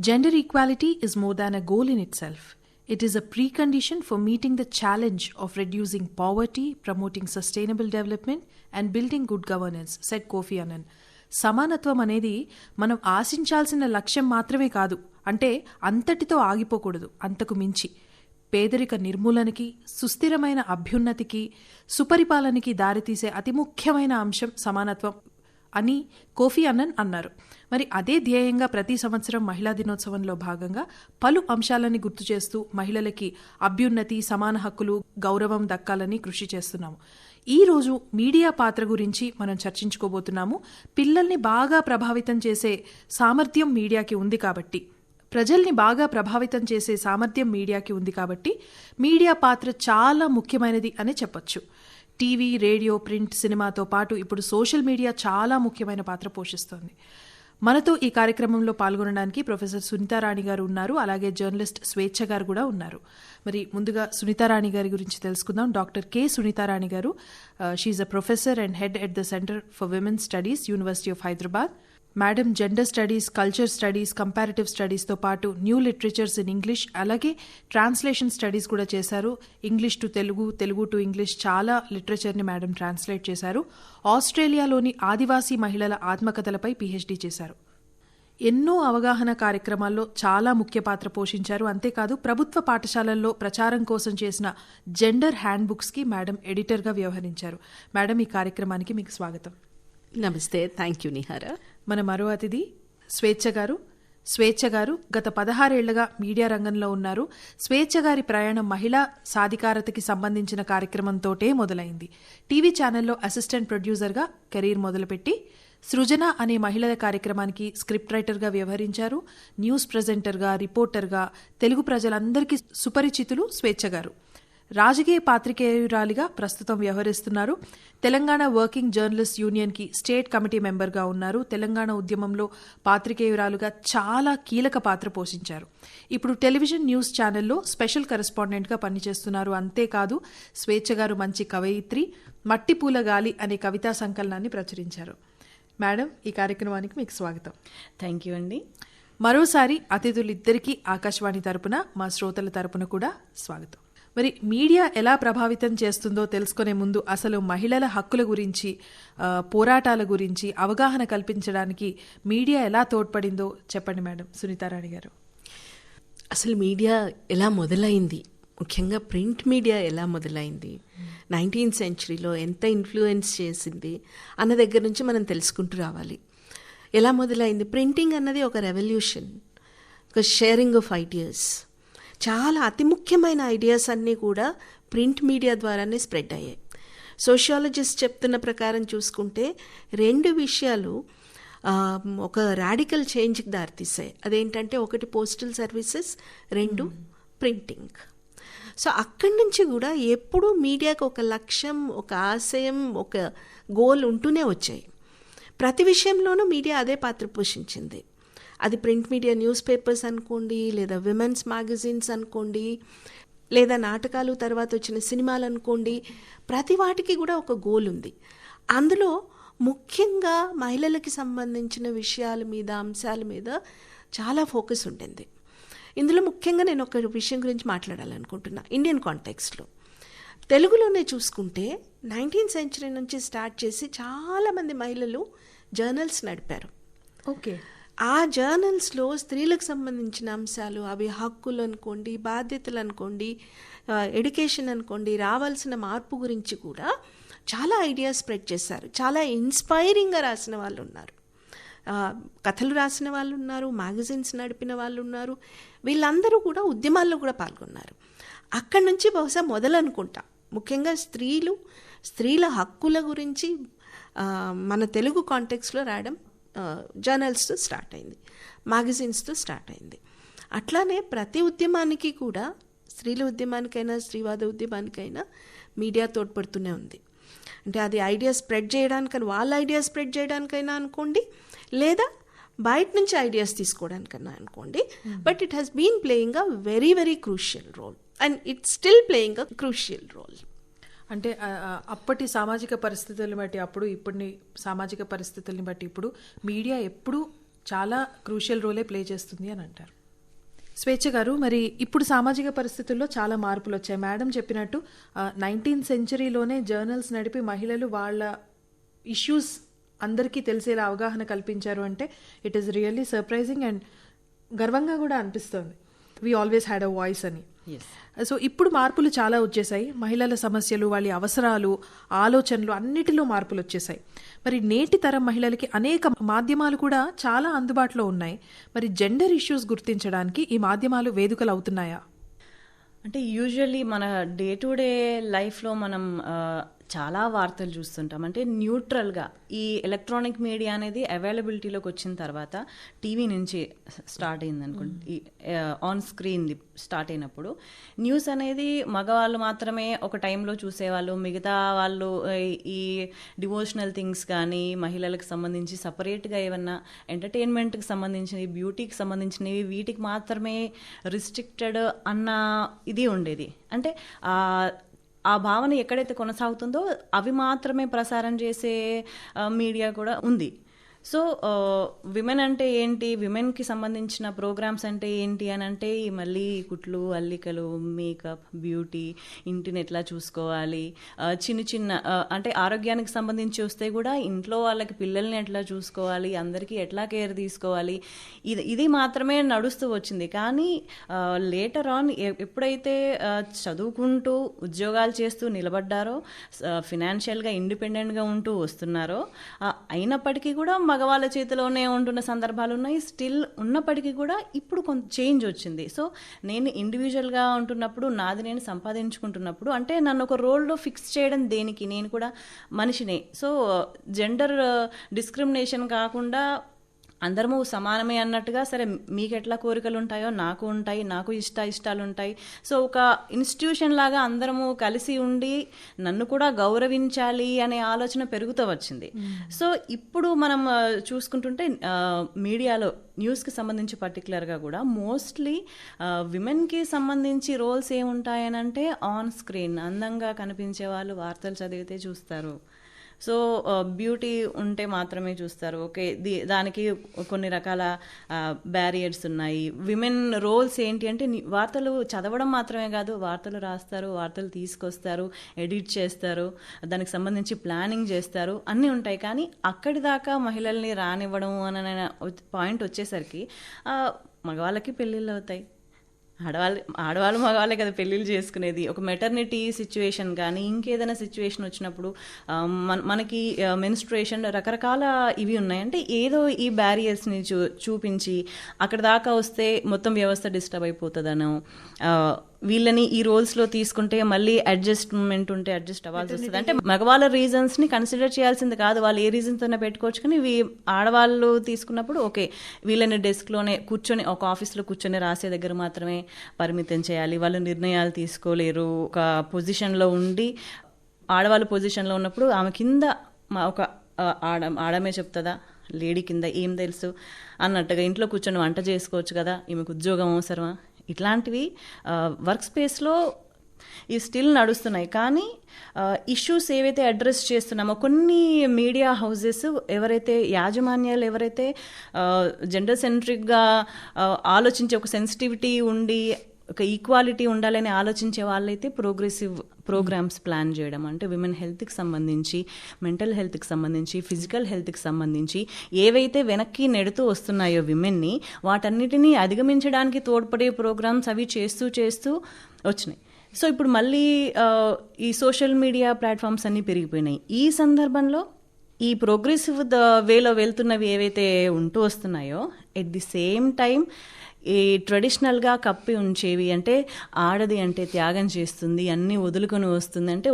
Gender equality is more than a goal in itself. It is a precondition for meeting the challenge of reducing poverty, promoting sustainable development, and building good governance, said Kofi Annan. సమానత్వం అనేది మనం ఆశించాల్సిన లక్ష్యం మాత్రమే కాదు, అంటే అంతటితో ఆగిపోకూడదు, అంతకు మించి పేదరిక నిర్మూలనకి, సుస్థిరమైన అభ్యున్నతికి, సుపరిపాలనకి దారితీసే అతి ముఖ్యమైన అంశం సమానత్వం అని కోఫీ అన్నన్ అన్నారు. మరి అదే ధ్యేయంగా ప్రతి సంవత్సరం మహిళా దినోత్సవంలో భాగంగా పలు అంశాలని గుర్తు చేస్తూ మహిళలకి అభ్యున్నతి, సమాన హక్కులు, గౌరవం దక్కాలని కృషి చేస్తున్నాము. ఈ రోజు మీడియా పాత్ర గురించి మనం చర్చించుకోబోతున్నాము. పిల్లల్ని బాగా ప్రభావితం చేసే సామర్థ్యం మీడియాకి ఉంది కాబట్టి, ప్రజల్ని బాగా ప్రభావితం చేసే సామర్థ్యం మీడియాకి ఉంది కాబట్టి మీడియా పాత్ర చాలా ముఖ్యమైనది అని చెప్పొచ్చు. టీవీ, రేడియో, ప్రింట్, సినిమాతో పాటు ఇప్పుడు సోషల్ మీడియా చాలా ముఖ్యమైన పాత్ర పోషిస్తోంది. మనతో ఈ కార్యక్రమంలో పాల్గొనడానికి ప్రొఫెసర్ సునీతారాణి గారు ఉన్నారు, అలాగే జర్నలిస్ట్ స్వేచ్ఛ గారు కూడా ఉన్నారు. మరి ముందుగా సునీతారాణి గారి గురించి తెలుసుకుందాం. Doctor K Sunitharani garu, she's a professor and head at the centre for women studies, university of Hyderabad. Madam gender studies, culture studies, comparative స్టడీస్తో పాటు న్యూ లిటరేచర్స్ ఇన్ ఇంగ్లీష్, అలాగే ట్రాన్స్లేషన్ స్టడీస్ కూడా చేశారు. English to Telugu, Telugu to English చాలా లిటరేచర్ని madam translate చేశారు. ఆస్ట్రేలియాలోని ఆదివాసీ మహిళల ఆత్మకథలపై పీహెచ్డీ చేశారు. ఎన్నో అవగాహన కార్యక్రమాల్లో చాలా ముఖ్య పాత్ర పోషించారు. అంతేకాదు ప్రభుత్వ పాఠశాలల్లో ప్రచారం కోసం చేసిన జెండర్ హ్యాండ్ బుక్స్కి మేడం ఎడిటర్గా వ్యవహరించారు. మేడం, ఈ కార్యక్రమానికి మీకు స్వాగతం. నమస్తే. Thank you నిహార. మన మరో అతిథి స్వేచ్ఛ గారు. స్వేచ్ఛ గారు గత 16 ఏళ్లుగా మీడియా రంగంలో ఉన్నారు. స్వేచ్ఛ గారి ప్రయాణం మహిళా సాధికారతకి సంబంధించిన కార్యక్రమంతోటే మొదలైంది. టీవీ ఛానల్లో అసిస్టెంట్ ప్రొడ్యూసర్గా కెరీర్ మొదలుపెట్టి సృజన అనే మహిళల కార్యక్రమానికి స్క్రిప్ట్ రైటర్గా వ్యవహరించారు. న్యూస్ ప్రెజెంటర్గా, రిపోర్టర్గా తెలుగు ప్రజలందరికీ సుపరిచితులు స్వేచ్ఛ గారు. రాజకీయ పాత్రికేయురాలిగా ప్రస్తుతం వ్యవహరిస్తున్నారు. తెలంగాణ వర్కింగ్ జర్నలిస్ట్ యూనియన్కి స్టేట్ కమిటీ మెంబర్గా ఉన్నారు. తెలంగాణ ఉద్యమంలో పాత్రికేయురాలుగా చాలా కీలక పాత్ర పోషించారు. ఇప్పుడు టెలివిజన్ న్యూస్ ఛానల్లో స్పెషల్ కరెస్పాండెంట్గా పనిచేస్తున్నారు. అంతేకాదు స్వేచ్ఛ గారు మంచి కవయిత్రి, మట్టిపూల గాలి అనే కవితా సంకలనాన్ని ప్రచురించారు. మేడం, ఈ కార్యక్రమానికి మీకు స్వాగతం. థ్యాంక్ యూ అండి. మరోసారి అతిథులిద్దరికీ ఆకాశవాణి తరపున, మా శ్రోతల తరపున కూడా స్వాగతం. మరి మీడియా ఎలా ప్రభావితం చేస్తుందో తెలుసుకునే ముందు అసలు మహిళల హక్కుల గురించి, పోరాటాల గురించి అవగాహన కల్పించడానికి మీడియా ఎలా తోడ్పడిందో చెప్పండి మేడం. సునీతారాణి గారు, అసలు మీడియా ఎలా మొదలైంది, ముఖ్యంగా ప్రింట్ మీడియా ఎలా మొదలైంది, 19th సెంచరీలో ఎంత ఇన్ఫ్లుయెన్స్ చేసింది అన్న దగ్గర నుంచి మనం తెలుసుకుంటూ రావాలి. ఎలా మొదలైంది? ప్రింటింగ్ అన్నది ఒక రెవల్యూషన్, ఒక షేరింగ్ ఆఫ్ ఐడియాస్. చాలా అతి ముఖ్యమైన ఐడియాస్ అన్నీ కూడా ప్రింట్ మీడియా ద్వారానే స్ప్రెడ్ అయ్యాయి. సోషియాలజిస్ట్ చెప్తున్న ప్రకారం చూసుకుంటే 2 విషయాలు ఒక రాడికల్ చేంజ్కి దారితీసాయి. అదేంటంటే, 1 పోస్టల్ సర్వీసెస్, 2 ప్రింటింగ్. సో అక్కడి నుంచి కూడా ఎప్పుడూ మీడియాకు ఒక లక్ష్యం, ఒక ఆశయం, ఒక గోల్ ఉంటూనే వచ్చాయి. ప్రతి విషయంలోనూ మీడియా అదే పాత్ర పోషించింది. అది ప్రింట్ మీడియా, న్యూస్ పేపర్స్ అనుకోండి, లేదా విమెన్స్ మ్యాగజైన్స్ అనుకోండి, లేదా నాటకాలు, తర్వాత వచ్చిన సినిమాలు అనుకోండి, ప్రతి వాటికి కూడా ఒక గోల్ ఉంది. అందులో ముఖ్యంగా మహిళలకి సంబంధించిన విషయాల మీద, అంశాల మీద చాలా ఫోకస్ ఉంటుంది. ఇందులో ముఖ్యంగా నేను ఒక విషయం గురించి మాట్లాడాలనుకుంటున్నా. ఇండియన్ కాంటెక్స్ట్లో తెలుగులోనే చూసుకుంటే 19th సెంచరీ నుంచి స్టార్ట్ చేసి చాలామంది మహిళలు జర్నల్స్ నడిపారు. ఓకే. ఆ జర్నల్స్లో స్త్రీలకు సంబంధించిన అంశాలు, అవి హక్కులు అనుకోండి, బాధ్యతలు అనుకోండి, ఎడ్యుకేషన్ అనుకోండి, రావాల్సిన మార్పు గురించి కూడా చాలా ఐడియాస్ స్ప్రెడ్ చేశారు. చాలా ఇన్స్పైరింగ్గా రాసిన వాళ్ళు ఉన్నారు, కథలు రాసిన వాళ్ళు ఉన్నారు, మ్యాగజైన్స్ నడిపిన వాళ్ళు ఉన్నారు. వీళ్ళందరూ కూడా ఉద్యమాల్లో కూడా పాల్గొన్నారు. అక్కడి నుంచి బహుశా మొదలనుకుంటా ముఖ్యంగా స్త్రీల హక్కుల గురించి మన తెలుగు కాంటెక్స్లో రాయడం జర్నల్స్తో స్టార్ట్ అయింది, మ్యాగజైన్స్తో స్టార్ట్ అయింది. అట్లానే ప్రతి ఉద్యమానికి కూడా, స్త్రీల ఉద్యమానికైనా స్త్రీవాద ఉద్యమానికైనా మీడియా తోడ్పడుతూనే ఉంది. అంటే అది ఐడియా స్ప్రెడ్ చేయడానికైనా, వాళ్ళ ఐడియా స్ప్రెడ్ చేయడానికైనా అనుకోండి, లేదా బయట నుంచి ఐడియాస్ తీసుకోవడానికన్నా అనుకోండి. But it has been playing a very very crucial role and it's still playing a crucial role. అంటే అప్పటి సామాజిక పరిస్థితులను బట్టి అప్పుడు, ఇప్పటి సామాజిక పరిస్థితుల్ని బట్టి ఇప్పుడు మీడియా ఎప్పుడూ చాలా క్రూషియల్ రోలే ప్లే చేస్తుంది అని అంటారు. స్వేచ్ఛ గారు, మరి ఇప్పుడు సామాజిక పరిస్థితుల్లో చాలా మార్పులు వచ్చాయి. మేడం చెప్పినట్టు 19th సెంచరీలోనే జర్నల్స్ నడిపి మహిళలు వాళ్ళ ఇష్యూస్ అందరికీ తెలిసేలా అవగాహన కల్పించారు అంటే it is really surprising and గర్వంగా కూడా అనిపిస్తుంది. We always had a voice అని. సో ఇప్పుడు మార్పులు చాలా వచ్చేసాయి. మహిళల సమస్యలు, వాళ్ళ అవసరాలు, ఆలోచనలు అన్నిటిలో మార్పులు వచ్చేసాయి. మరి నేటి తరం మహిళలకి అనేక మాధ్యమాలు కూడా చాలా అందుబాటులో ఉన్నాయి. మరి జెండర్ ఇష్యూస్ గుర్తించడానికి ఈ మాధ్యమాలు వేదికలు అవుతున్నాయా? అంటే యూజువల్లీ మన డే టు డే లైఫ్లో మనం చాలా వార్తలు చూస్తుంటాం. అంటే న్యూట్రల్గా ఈ ఎలక్ట్రానిక్ మీడియా అనేది అవైలబిలిటీలోకి వచ్చిన తర్వాత టీవీ నుంచి స్టార్ట్ అయింది అనుకోండి, ఆన్ స్క్రీన్ స్టార్ట్ అయినప్పుడు న్యూస్ అనేది మగవాళ్ళు మాత్రమే ఒక టైంలో చూసేవాళ్ళు. మిగతా వాళ్ళు ఈ డివోషనల్ థింగ్స్ కానీ మహిళలకు సంబంధించి సపరేట్గా ఏమన్నా ఎంటర్టైన్మెంట్కి సంబంధించినవి, బ్యూటీకి సంబంధించినవి, వీటికి మాత్రమే రిస్ట్రిక్టెడ్ అన్న ఇది ఉండేది. అంటే ఆ భావన ఎక్కడైతే కొనసాగుతుందో అవి మాత్రమే ప్రసారం చేసే మీడియా కూడా ఉంది. సో విమెన్ అంటే ఏంటి, విమెన్కి సంబంధించిన ప్రోగ్రామ్స్ అంటే ఏంటి అని అంటే మళ్ళీ కుట్లు, అల్లికలు, మేకప్, బ్యూటీ, ఇంటిని ఎట్లా చూసుకోవాలి, చిన్న చిన్న అంటే ఆరోగ్యానికి సంబంధించి వస్తే కూడా ఇంట్లో వాళ్ళకి పిల్లల్ని ఎట్లా చూసుకోవాలి, అందరికీ ఎట్లా కేర్ తీసుకోవాలి, ఇది మాత్రమే నడుస్తూ వచ్చింది. కానీ లేటర్ ఆన్ ఎప్పుడైతే చదువుకుంటూ ఉద్యోగాలు చేస్తూ నిలబడ్డారో, ఫినాన్షియల్గా ఇండిపెండెంట్గా ఉంటూ వస్తున్నారో, అయినప్పటికీ కూడా మగవాళ్ళ చేతిలోనే ఉంటున్న సందర్భాలు ఉన్నాయి. స్టిల్ ఉన్నప్పటికీ కూడా ఇప్పుడు కొంత చేంజ్ వచ్చింది. సో నేను ఇండివిజువల్గా ఉంటున్నప్పుడు, నాది నేను సంపాదించుకుంటున్నప్పుడు, అంటే నన్ను ఒక రోల్లో ఫిక్స్ చేయడం దేనికి, నేను కూడా మనిషినే. సో జెండర్ డిస్క్రిమినేషన్ కాకుండా అందరము సమానమే అన్నట్టుగా, సరే మీకు ఎట్లా కోరికలు ఉంటాయో నాకు ఉంటాయి, నాకు ఇష్టాలు ఉంటాయి. సో ఒక ఇన్స్టిట్యూషన్ లాగా అందరము కలిసి ఉండి నన్ను కూడా గౌరవించాలి అనే ఆలోచన పెరుగుతూ వచ్చింది. సో ఇప్పుడు మనం చూసుకుంటుంటే మీడియాలో న్యూస్కి సంబంధించి పర్టికులర్గా కూడా మోస్ట్లీ విమెన్కి సంబంధించి రోల్స్ ఏముంటాయనంటే ఆన్ స్క్రీన్ అందంగా కనిపించే వాళ్ళు వార్తలు చదివితే చూస్తారు. సో బ్యూటీ ఉంటే మాత్రమే చూస్తారు. ఓకే, దానికి కొన్ని రకాల బ్యారియర్స్ ఉన్నాయి. విమెన్ రోల్స్ ఏంటి అంటే వార్తలు చదవడం మాత్రమే కాదు, వార్తలు రాస్తారు, వార్తలు తీసుకొస్తారు, ఎడిట్ చేస్తారు, దానికి సంబంధించి ప్లానింగ్ చేస్తారు, అన్నీ ఉంటాయి. కానీ అక్కడి దాకా మహిళల్ని రానివ్వడం అనే పాయింట్ వచ్చేసరికి మగవాళ్ళకి పెళ్ళిళ్ళు అవుతాయి. ఆడవాళ్ళు మగవాళ్ళే కదా పెళ్ళిళ్ళు చేసుకునేది. ఒక మెటర్నిటీ సిచ్యువేషన్ కానీ ఇంకేదైనా సిచ్యువేషన్ వచ్చినప్పుడు మనకి మెన్స్ట్రుయేషన్, రకరకాల ఇవి ఉన్నాయి. అంటే ఏదో ఈ బ్యారియర్స్ని చూపించి అక్కడ దాకా వస్తే మొత్తం వ్యవస్థ డిస్టర్బ్ అయిపోతుందనో, వీళ్ళని ఈ రోల్స్లో తీసుకుంటే మళ్ళీ అడ్జస్ట్మెంట్ ఉంటే అడ్జస్ట్ అవ్వాల్సి వస్తుంది. అంటే మగవాళ్ళ రీజన్స్ని కన్సిడర్ చేయాల్సింది కాదు, వాళ్ళు ఏ రీజన్తోనే పెట్టుకోవచ్చు. కానీ ఆడవాళ్ళు తీసుకున్నప్పుడు ఓకే, వీళ్ళని డెస్క్లోనే కూర్చొని, ఒక ఆఫీస్లో కూర్చొని రాసే దగ్గర మాత్రమే పరిమితం చేయాలి, వాళ్ళు నిర్ణయాలు తీసుకోలేరు. ఒక పొజిషన్లో ఉండి, ఆడవాళ్ళ పొజిషన్లో ఉన్నప్పుడు ఆమె కింద ఒక ఆడమే చెప్తుందా, లేడీ కింద ఏం తెలుసు అన్నట్టుగా ఇంట్లో కూర్చొని వంట చేసుకోవచ్చు కదా, ఈమెకు ఉద్యోగం అవసరమా, ఇట్లాంటివి వర్క్ స్పేస్లో ఈ స్టిల్ నడుస్తున్నాయి. కానీ ఇష్యూస్ ఏవైతే అడ్రస్ చేస్తున్నామో కొన్ని మీడియా హౌజెస్ ఎవరైతే యాజమాన్యాలు ఎవరైతే జెండర్ సెంట్రిక్గా ఆలోచించే, ఒక సెన్సిటివిటీ ఉండి ఒక ఈక్వాలిటీ ఉండాలని ఆలోచించే వాళ్ళైతే ప్రోగ్రెసివ్ ప్రోగ్రామ్స్ ప్లాన్ చేయడం, అంటే విమెన్ హెల్త్కి సంబంధించి, మెంటల్ హెల్త్కి సంబంధించి, ఫిజికల్ హెల్త్కి సంబంధించి ఏవైతే వెనక్కి నెడుతూ వస్తున్నాయో విమెన్ని, వాటన్నిటినీ అధిగమించడానికి తోడ్పడే ప్రోగ్రామ్స్ అవి చేస్తూ వచ్చినాయి. సో ఇప్పుడు మళ్ళీ ఈ సోషల్ మీడియా ప్లాట్ఫామ్స్ అన్నీ పెరిగిపోయినాయి. ఈ సందర్భంలో ఈ ప్రోగ్రెసివ్ వేలో వెళ్తున్నవి ఏవైతే ఉంటూ వస్తున్నాయో, ఎట్ ది సేమ్ టైం ఈ ట్రెడిషనల్గా కప్పి ఉంచేవి, అంటే ఆడది అంటే త్యాగం చేస్తుంది, అన్నీ వదులుకొని వస్తుంది, అంటే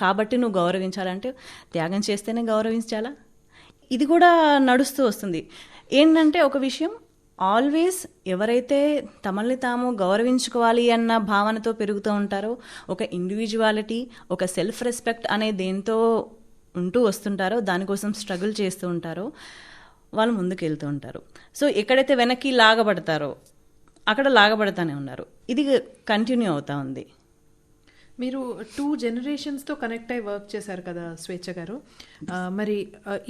కాబట్టి నువ్వు గౌరవించాలంటే త్యాగం చేస్తేనే గౌరవించాలా, ఇది కూడా నడుస్తూ వస్తుంది. ఏంటంటే ఒక విషయం, ఆల్వేస్ ఎవరైతే తమల్ని తాము గౌరవించుకోవాలి అన్న భావనతో పెరుగుతూ ఉంటారో, ఒక ఇండివిజువాలిటీ, ఒక సెల్ఫ్ రెస్పెక్ట్ అనే దేంతో ఉంటూ వస్తుంటారో, దానికోసం స్ట్రగుల్ చేస్తూ ఉంటారో, వాళ్ళు ముందుకు వెళ్తూ ఉంటారు. సో ఎక్కడైతే వెనక్కి లాగబడతారో అక్కడ లాగబడతానే ఉన్నారు. ఇది కంటిన్యూ అవుతా ఉంది. మీరు 2 generations కనెక్ట్ అయి వర్క్ చేశారు కదా స్వేచ్ఛ గారు, మరి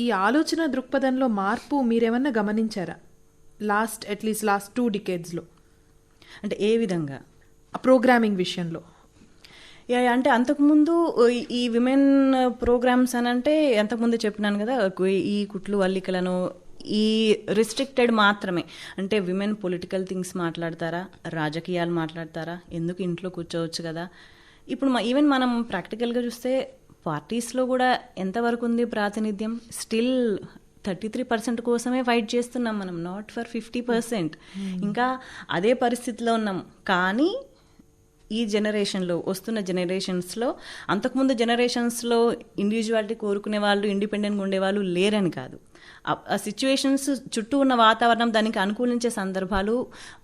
ఈ ఆలోచన దృక్పథంలో మార్పు మీరేమన్నా గమనించారా? లాస్ట్ 2 డికేడ్స్లో? అంటే ఏ విధంగా? ప్రోగ్రామింగ్ విషయంలో. అంటే అంతకుముందు ఈ విమెన్ ప్రోగ్రామ్స్ అని అంటే అంతకుముందు చెప్పినాను కదా, ఈ కుట్లు అల్లికలను ఈ రిస్ట్రిక్టెడ్ మాత్రమే. అంటే విమెన్ పొలిటికల్ థింగ్స్ మాట్లాడతారా, రాజకీయాలు మాట్లాడతారా, ఎందుకు ఇంట్లో కూర్చోవచ్చు కదా. ఇప్పుడు ఈవెన్ మనం ప్రాక్టికల్గా చూస్తే పార్టీస్లో కూడా ఎంతవరకు ఉంది ప్రాతినిధ్యం? స్టిల్ 33% కోసమే ఫైట్ చేస్తున్నాం మనం, నాట్ ఫర్ 50%. ఇంకా అదే పరిస్థితిలో ఉన్నాం. కానీ ఈ జనరేషన్లో, వస్తున్న జనరేషన్స్లో, అంతకుముందు జనరేషన్స్లో ఇండివిజువాలిటీ కోరుకునే వాళ్ళు, ఇండిపెండెంట్గా ఉండేవాళ్ళు లేరని కాదు. ఆ సిచ్యువేషన్స్, చుట్టూ ఉన్న వాతావరణం దానికి అనుకూలించే సందర్భాలు,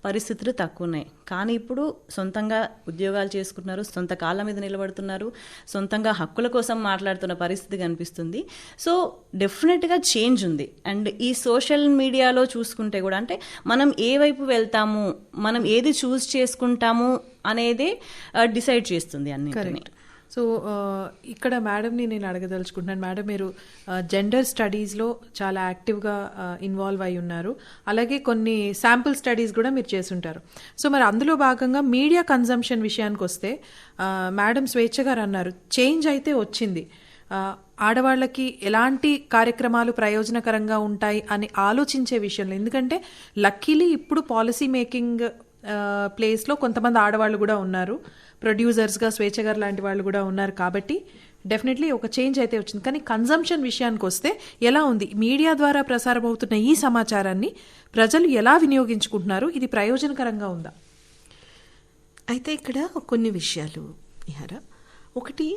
పరిస్థితులు తక్కువ ఉన్నాయి. కానీ ఇప్పుడు సొంతంగా ఉద్యోగాలు చేసుకుంటున్నారు, సొంత కాళ్ళ మీద నిలబడుతున్నారు, సొంతంగా హక్కుల కోసం మాట్లాడుతున్న పరిస్థితి కనిపిస్తుంది. సో డెఫినెట్గా చేంజ్ ఉంది. అండ్ ఈ సోషల్ మీడియాలో చూసుకుంటే కూడా, అంటే మనం ఏ వైపు వెళ్తాము, మనం ఏది చూస్ చేసుకుంటాము అనేదే డిసైడ్ చేస్తుంది అన్నింటినీ. సో ఇక్కడ మేడంని నేను అడగదలుచుకుంటున్నాను. మేడం, మీరు జెండర్ స్టడీస్లో చాలా యాక్టివ్గా ఇన్వాల్వ్ అయి ఉన్నారు. అలాగే కొన్ని శాంపుల్ స్టడీస్ కూడా మీరు చేసుంటారు. సో మరి అందులో భాగంగా మీడియా కన్జంప్షన్ విషయానికి వస్తే, మేడం స్వేచ్ఛ గారు అన్నారు చేంజ్ అయితే వచ్చింది, ఆడవాళ్ళకి ఎలాంటి కార్యక్రమాలు ప్రయోజనకరంగా ఉంటాయి అని ఆలోచించే విషయంలో. ఎందుకంటే లక్కీలీ ఇప్పుడు పాలసీ మేకింగ్ ప్లేస్లో కొంతమంది ఆడవాళ్ళు కూడా ఉన్నారు, ప్రొడ్యూసర్స్గా స్వేచ్ఛ గారు లాంటి వాళ్ళు కూడా ఉన్నారు. కాబట్టి డెఫినెట్లీ ఒక చేంజ్ అయితే వచ్చింది. కానీ కన్జంప్షన్ విషయానికి వస్తే ఎలా ఉంది? మీడియా ద్వారా ప్రసారం అవుతున్న ఈ సమాచారాన్ని ప్రజలు ఎలా వినియోగించుకుంటున్నారు? ఇది ప్రయోజనకరంగా ఉందా? అయితే ఇక్కడ కొన్ని విషయాలు ఇహారా. ఒకటి,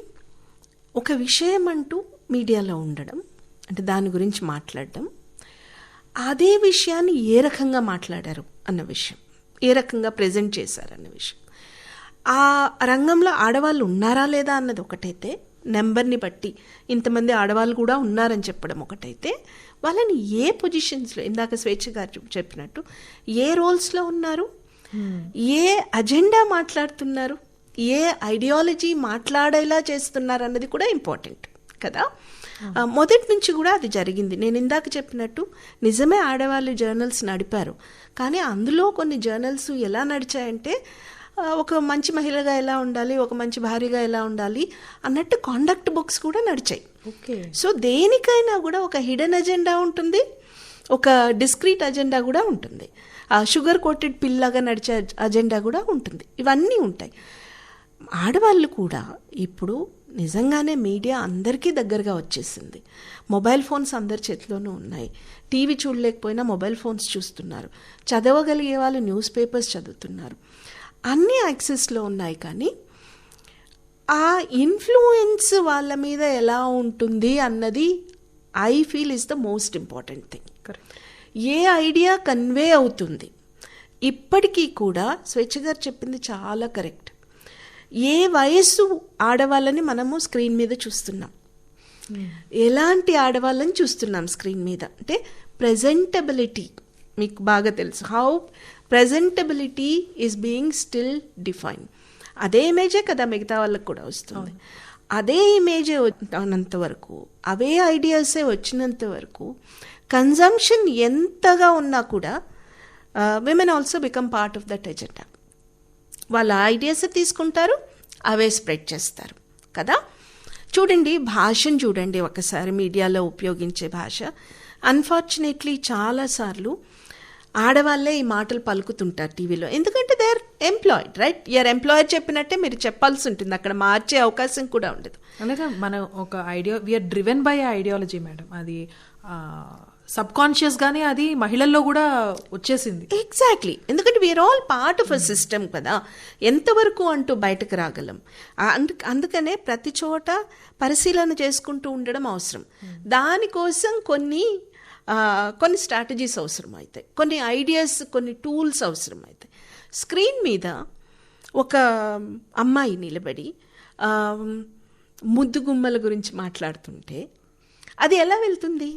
ఒక విషయం అంటూ మీడియాలో ఉండడం, అంటే దాని గురించి మాట్లాడడం, అదే విషయాన్ని ఏ రకంగా మాట్లాడారు అన్న విషయం, ఏ రకంగా ప్రజెంట్ చేశారన్న విషయం, ఆ రంగంలో ఆడవాళ్ళు ఉన్నారా లేదా అన్నది ఒకటైతే, నెంబర్ని బట్టి ఇంతమంది ఆడవాళ్ళు కూడా ఉన్నారని చెప్పడం ఒకటైతే, వాళ్ళని ఏ పొజిషన్స్లో, ఇందాక స్వేచ్ఛ గారు చెప్పినట్టు ఏ రోల్స్లో ఉన్నారు, ఏ అజెండా మాట్లాడుతున్నారు, ఏ ఐడియాలజీ మాట్లాడేలా చేస్తున్నారు అన్నది కూడా ఇంపార్టెంట్ కదా. మొదటి నుంచి కూడా అది జరిగింది. నేను ఇందాక చెప్పినట్టు నిజమే ఆడవాళ్ళు జర్నల్స్ నడిపారు, కానీ అందులో కొన్ని జర్నల్స్ ఎలా నడిచాయంటే, ఒక మంచి మహిళగా ఎలా ఉండాలి, ఒక మంచి భార్యగా ఎలా ఉండాలి అన్నట్టు కాండక్ట్ బుక్స్ కూడా నడిచాయి. సో దేనికైనా కూడా ఒక హిడెన్ అజెండా ఉంటుంది, ఒక డిస్క్రీట్ అజెండా కూడా ఉంటుంది, షుగర్ కోటెడ్ పిల్లగా నడిచే అజెండా కూడా ఉంటుంది. ఇవన్నీ ఉంటాయి. ఆడవాళ్ళు కూడా ఇప్పుడు నిజంగానే మీడియా అందరికీ దగ్గరగా వచ్చేసింది. మొబైల్ ఫోన్స్ అందరి చేతిలోనూ ఉన్నాయి. టీవీ చూడలేకపోయినా మొబైల్ ఫోన్స్ చూస్తున్నారు. చదవగలిగే వాళ్ళు న్యూస్ పేపర్స్ చదువుతున్నారు. అన్నీ యాక్సెస్లో ఉన్నాయి. కానీ ఆ ఇన్ఫ్లుయెన్స్ వాళ్ళ మీద ఎలా ఉంటుంది అన్నది I feel is the most important thing. A idea convey అవుతుంది. ఇప్పటికీ కూడా స్వేచ్ఛ గారు చెప్పింది చాలా కరెక్ట్. ఏ వయస్సు ఆడవాళ్ళని మనము స్క్రీన్ మీద చూస్తున్నాం, ఎలాంటి ఆడవాళ్ళని చూస్తున్నాం స్క్రీన్ మీద అంటే ప్రెజెంటబిలిటీ మీకు బాగా తెలుసు. How presentability is being still define. అదే ఇమేజే కదా మిగతా వాళ్ళకి కూడా వస్తుంది. అదే ఇమేజే వచ్చినంత వరకు, అవే ఐడియాసే వచ్చినంత వరకు కన్జంప్షన్ ఎంతగా ఉన్నా కూడా women also become part of that agenda. వాళ్ళ ఐడియాస్ తీసుకుంటారు, అవే స్ప్రెడ్ చేస్తారు కదా. చూడండి, భాషను చూడండి ఒకసారి, మీడియాలో ఉపయోగించే భాష. అన్ఫార్చునేట్లీ చాలాసార్లు ఆడవాళ్ళే ఈ మాటలు పలుకుతుంటారు టీవీలో. ఎందుకంటే they are employed, right? You're employer చెప్పినట్టే మీరు చెప్పాల్సి ఉంటుంది, అక్కడ మార్చే అవకాశం కూడా ఉండదు. అనగా మనం ఒక idea, we're driven by ideology madam. అది సబ్ కాన్షియస్ గానే అది మహిళల్లో కూడా వచ్చేసింది. ఎగ్జాక్ట్లీ, ఎందుకంటే we're all part of a system కదా. ఎంతవరకు అంటూ బయటకు రాగలం. అందుకనే ప్రతి చోట పరిశీలన చేసుకుంటూ ఉండడం అవసరం. దానికోసం కొన్ని స్ట్రాటజీస్ అవసరం అవుతాయి, కొన్ని ఐడియాస్, కొన్ని టూల్స్ అవసరం అవుతాయి. స్క్రీన్ మీద ఒక అమ్మాయి నిలబడి ముద్దుగుమ్మల గురించి మాట్లాడుతుంటే అది ఎలా వెళ్తుంది?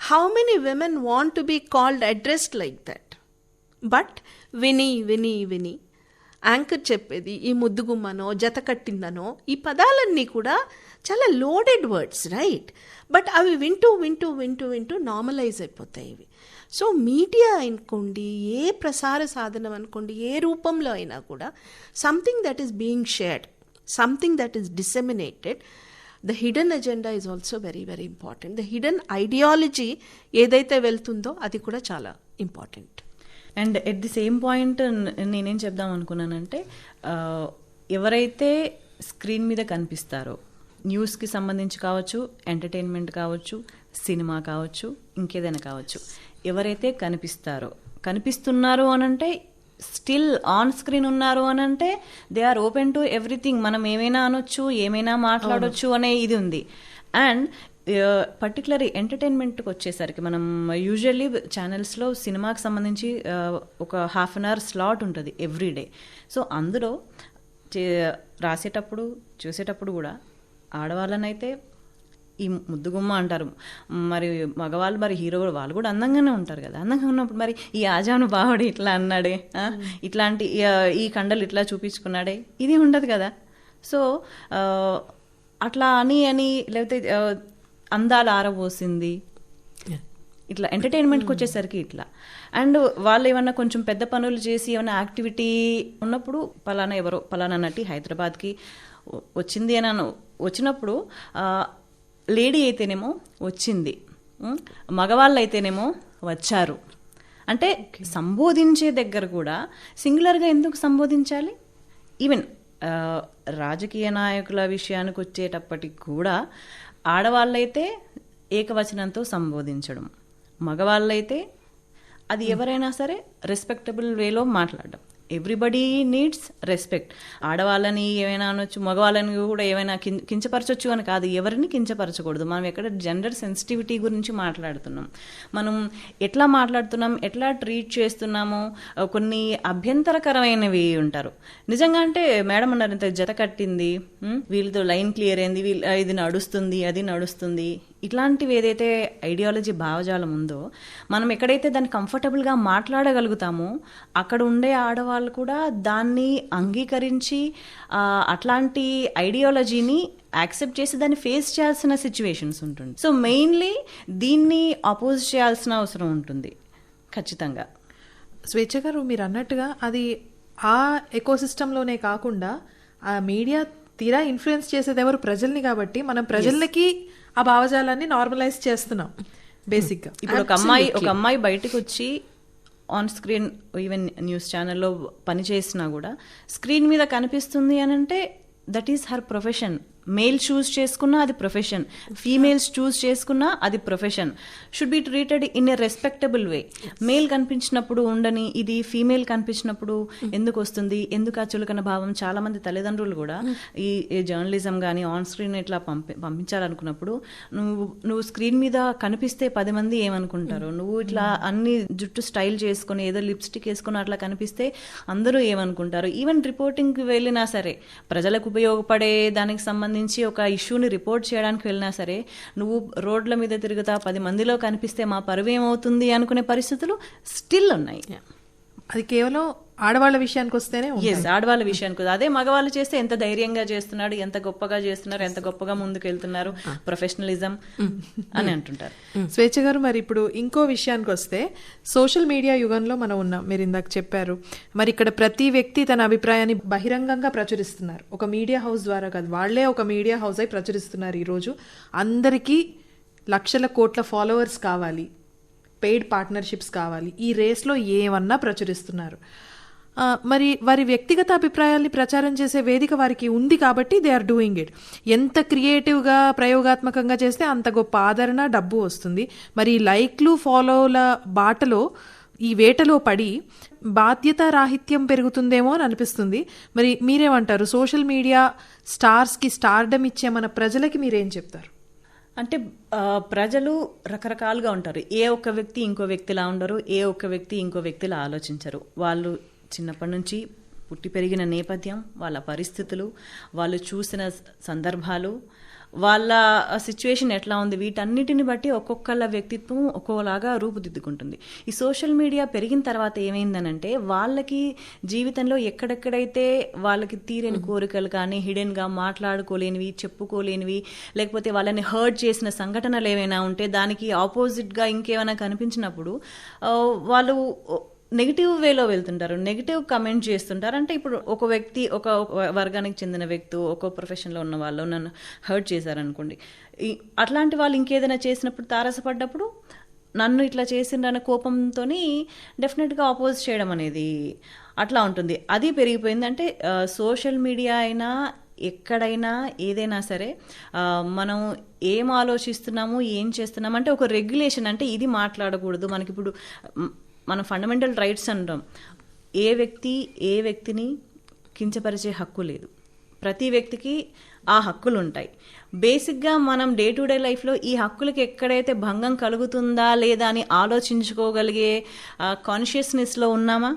How many women want to be called, addressed like that? But విని యాంకర్ చెప్పేది ఈ ముద్దుగుమ్మనో జత కట్టిందనో ఈ పదాలన్నీ కూడా చాలా లోడెడ్ వర్డ్స్, రైట్? బట్ అవి వింటూ వింటూ వింటూ వింటూ నార్మలైజ్ అయిపోతాయి ఇవి. సో మీడియా అనుకోండి, ఏ ప్రసార సాధనం అనుకోండి, ఏ రూపంలో అయినా కూడా something that is being shared, something that is డిసెమినేటెడ్. The hidden agenda is also very very important. The hidden ideology ఏదైతే వెళ్తుందో అది కూడా చాలా important. And at the same point నేనేం చెప్దాం అనుకున్నానంటే, ఎవరైతే స్క్రీన్ మీద కనిపిస్తారో, న్యూస్కి సంబంధించి కావచ్చు, ఎంటర్టైన్మెంట్ కావచ్చు, సినిమా కావచ్చు, ఇంకేదైనా కావచ్చు, ఎవరైతే కనిపిస్తున్నారు అనంటే, స్టిల్ ఆన్ స్క్రీన్ ఉన్నారు అనంటే they are open to everything. మనం ఏమైనా అనొచ్చు, ఏమైనా మాట్లాడొచ్చు అనే ఇది ఉంది. అండ్ పర్టికులర్ ఎంటర్టైన్మెంట్కి వచ్చేసరికి మనం యూజువల్లీ ఛానల్స్లో సినిమాకి సంబంధించి ఒక హాఫ్ అన్ అవర్ స్లాట్ ఉంటుంది ఎవ్రీడే. సో అందులో రాసేటప్పుడు చూసేటప్పుడు కూడా ఆడవాళ్ళనైతే ఈ ముద్దుగుమ్మ అంటారు, మరి మగవాళ్ళు మరి హీరో వాళ్ళు కూడా అందంగానే ఉంటారు కదా. అందంగా ఉన్నప్పుడు మరి ఈ ఆజాను బావుడు ఇట్లా అన్నాడే, ఇట్లాంటి ఈ కండలు ఇట్లా చూపించుకున్నాడే, ఇది ఉండదు కదా. సో అట్లా అని లేకపోతే అందాలు ఆరబోసింది, ఇట్లా ఎంటర్టైన్మెంట్కి వచ్చేసరికి ఇట్లా. అండ్ వాళ్ళు ఏమన్నా కొంచెం పెద్ద పనులు చేసి ఏమైనా యాక్టివిటీ ఉన్నప్పుడు పలానా నటి హైదరాబాద్కి వచ్చింది అని వచ్చినప్పుడు లేడీ అయితేనేమో వచ్చింది, మగవాళ్ళు అయితేనేమో వచ్చారు అంటే సంబోధించే దగ్గర కూడా సింగులర్గా ఎందుకు సంబోధించాలి? ఈవెన్ రాజకీయ నాయకుల విషయానికి వచ్చేటప్పటికి కూడా ఆడవాళ్ళైతే ఏకవచనంతో సంబోధించడం, మగవాళ్ళైతే అది ఎవరైనా సరే రెస్పెక్టబుల్ వేలో మాట్లాడడం. Everybody needs respect. ఆడవాళ్ళని ఏమైనా అనొచ్చు, మగవాళ్ళని కూడా ఏమైనా కించపరచొచ్చు అని కాదు, ఎవరిని కించపరచకూడదు. మనం ఎక్కడ జెండర్ సెన్సిటివిటీ గురించి మాట్లాడుతున్నాం, మనం ఎట్లా మాట్లాడుతున్నాం, ఎట్లా ట్రీట్ చేస్తున్నామో కొన్ని అభ్యంతరకరమైనవి ఉంటారు. నిజంగా అంటే మేడం అన్నారు ఇంత జత కట్టింది, వీళ్ళతో లైన్ క్లియర్ అయింది, ఇది నడుస్తుంది, అది నడుస్తుంది, ఇట్లాంటివి ఏదైతే ఐడియాలజీ భావజాలం ఉందో మనం ఎక్కడైతే దాన్ని కంఫర్టబుల్గా మాట్లాడగలుగుతామో అక్కడ ఉండే ఆడవాళ్ళు కూడా దాన్ని అంగీకరించి అట్లాంటి ఐడియాలజీని యాక్సెప్ట్ చేసి దాన్ని ఫేస్ చేయాల్సిన సిచ్యువేషన్స్ ఉంటుంది. సో మెయిన్లీ దీన్ని అపోజ్ చేయాల్సిన అవసరం ఉంటుంది ఖచ్చితంగా. స్వేచ్ఛ గారు మీరు అన్నట్టుగా అది ఆ ఎకోసిస్టంలోనే కాకుండా ఆ మీడియా తీరా ఇన్ఫ్లుయెన్స్ చేసేది ఎవరు? ప్రజల్ని. కాబట్టి మనం ప్రజలకి ఆ భావజాలాన్ని నార్మలైజ్ చేస్తున్నాం బేసిక్గా. ఇప్పుడు ఒక అమ్మాయి బయటకు వచ్చి ఆన్ స్క్రీన్ ఈవెన్ న్యూస్ ఛానల్లో పనిచేసినా కూడా స్క్రీన్ మీద కనిపిస్తుంది అని అంటే that is her profession. Male choose చేసుకున్నా అది ప్రొఫెషన్, ఫీమేల్స్ చూస్ చేసుకున్నా అది profession. Should be treated in a respectable way. Male కనిపించినప్పుడు ఉండని ఇది ఫీమేల్ కనిపించినప్పుడు ఎందుకు వస్తుంది, ఎందుకు ఆ చులకన భావం? చాలా మంది తల్లిదండ్రులు కూడా ఈ జర్నలిజం కానీ ఆన్ స్క్రీన్ ఇట్లా పంపించాలనుకున్నప్పుడు నువ్వు స్క్రీన్ మీద కనిపిస్తే 10 మంది ఏమనుకుంటారు, నువ్వు ఇట్లా అన్ని జుట్టు స్టైల్ చేసుకుని ఏదో లిప్స్టిక్ వేసుకుని అట్లా కనిపిస్తే అందరూ ఏమనుకుంటారు? ఈవెన్ రిపోర్టింగ్కి వెళ్ళినా సరే, ప్రజలకు ఉపయోగపడే దానికి సంబంధించి ఒక ఇష్యూని రిపోర్ట్ చేయడానికి వెళ్ళినా సరే, నువ్వు రోడ్ల మీద తిరుగుతా 10 మందిలో కనిపిస్తే మా పరువు ఏమవుతుంది అనుకునే పరిస్థితులు స్టిల్ ఉన్నాయి. అది కేవలం ఆడవాళ్ళ విషయానికి వస్తేనే. ఆడవాళ్ళ విషయానికి. అదే మగవాళ్ళు చేస్తే ఎంత ధైర్యంగా చేస్తున్నాడు, ఎంత గొప్పగా చేస్తున్నారు, ఎంత గొప్పగా ముందుకు వెళ్తున్నారు, ప్రొఫెషనలిజం అని అంటుంటారు. స్వేచ్ఛ గారు, మరి ఇప్పుడు ఇంకో విషయానికి వస్తే సోషల్ మీడియా యుగంలో మనం ఉన్నాం. మీరు ఇందాక చెప్పారు, మరి ఇక్కడ ప్రతి వ్యక్తి తన అభిప్రాయాన్ని బహిరంగంగా ప్రచురిస్తున్నారు. ఒక మీడియా హౌస్ ద్వారా కాదు, వాళ్లే ఒక మీడియా హౌస్ అయి ప్రచురిస్తున్నారు. ఈరోజు అందరికీ లక్షల కోట్ల ఫాలోవర్స్ కావాలి, పెయిడ్ పార్ట్నర్షిప్స్ కావాలి, ఈ రేస్లో ఏమన్నా ప్రచురిస్తున్నారు. మరి వారి వ్యక్తిగత అభిప్రాయాల్ని ప్రచారం చేసే వేదిక వారికి ఉంది కాబట్టి దే ఆర్ డూయింగ్ ఇట్. ఎంత క్రియేటివ్గా ప్రయోగాత్మకంగా చేస్తే అంత గొప్ప ఆదరణ, డబ్బు వస్తుంది. మరి లైక్లు ఫాలోల బాటలో ఈ వేటలో పడి బాధ్యత రాహిత్యం పెరుగుతుందేమో అని అనిపిస్తుంది. మరి మీరేమంటారు? సోషల్ మీడియా స్టార్స్కి స్టార్డమ్ ఇచ్చే మన ప్రజలకి మీరేం చెప్తారు? అంటే ప్రజలు రకరకాలుగా ఉంటారు. ఏ ఒక్క వ్యక్తి ఇంకో వ్యక్తిలా ఉండరు, ఏ ఒక్క వ్యక్తి ఇంకో వ్యక్తిలా ఆలోచించరు. వాళ్ళు చిన్నప్పటి నుంచి పుట్టి పెరిగిన నేపథ్యం, వాళ్ళ పరిస్థితులు, వాళ్ళు చూసిన సందర్భాలు, వాళ్ళ సిచ్యువేషన్ ఎట్లా ఉంది, వీటన్నిటిని బట్టి ఒక్కొక్కళ్ళ వ్యక్తిత్వం ఒక్కోలాగా రూపుదిద్దుకుంటుంది. ఈ సోషల్ మీడియా పెరిగిన తర్వాత ఏమైందనంటే వాళ్ళకి జీవితంలో ఎక్కడెక్కడైతే వాళ్ళకి తీరని కోరికలు కానీ, హిడెన్గా మాట్లాడుకోలేనివి, చెప్పుకోలేనివి, లేకపోతే వాళ్ళని హర్ట్ చేసిన సంఘటనలు ఏమైనా ఉంటే దానికి ఆపోజిట్గా ఇంకేమైనా కనిపించినప్పుడు వాళ్ళు నెగిటివ్ వేలో వెళ్తుంటారు, నెగిటివ్ కమెంట్ చేస్తుంటారు. అంటే ఇప్పుడు ఒక వ్యక్తి, ఒక వర్గానికి చెందిన వ్యక్తి, ఒక ప్రొఫెషన్లో ఉన్న వాళ్ళు నన్ను హర్ట్ చేశారనుకోండి, అట్లాంటి వాళ్ళు ఇంకేదైనా చేసినప్పుడు తారసపడ్డప్పుడు నన్ను ఇట్లా చేసిండ్రన్న కోపంతో డెఫినెట్గా ఆపోజ్ చేయడం అనేది అట్లా ఉంటుంది. అది పెరిగిపోయింది. అంటే సోషల్ మీడియా అయినా ఎక్కడైనా ఏదైనా సరే మనం ఏం ఆలోచిస్తున్నాము, ఏం చేస్తున్నాము అంటే ఒక రెగ్యులేషన్, అంటే ఇది మాట్లాడకూడదు. మనకి ఇప్పుడు మనం ఫండమెంటల్ రైట్స్ అంటాం. ఏ వ్యక్తిని కించపరిచే హక్కు లేదు. ప్రతి వ్యక్తికి ఆ హక్కులు ఉంటాయి. బేసిక్గా మనం డే టు డే లైఫ్లో ఈ హక్కులకి ఎక్కడైతే భంగం కలుగుతుందా లేదా అని ఆలోచించుకోగలిగే కాన్షియస్నెస్లో ఉన్నామా,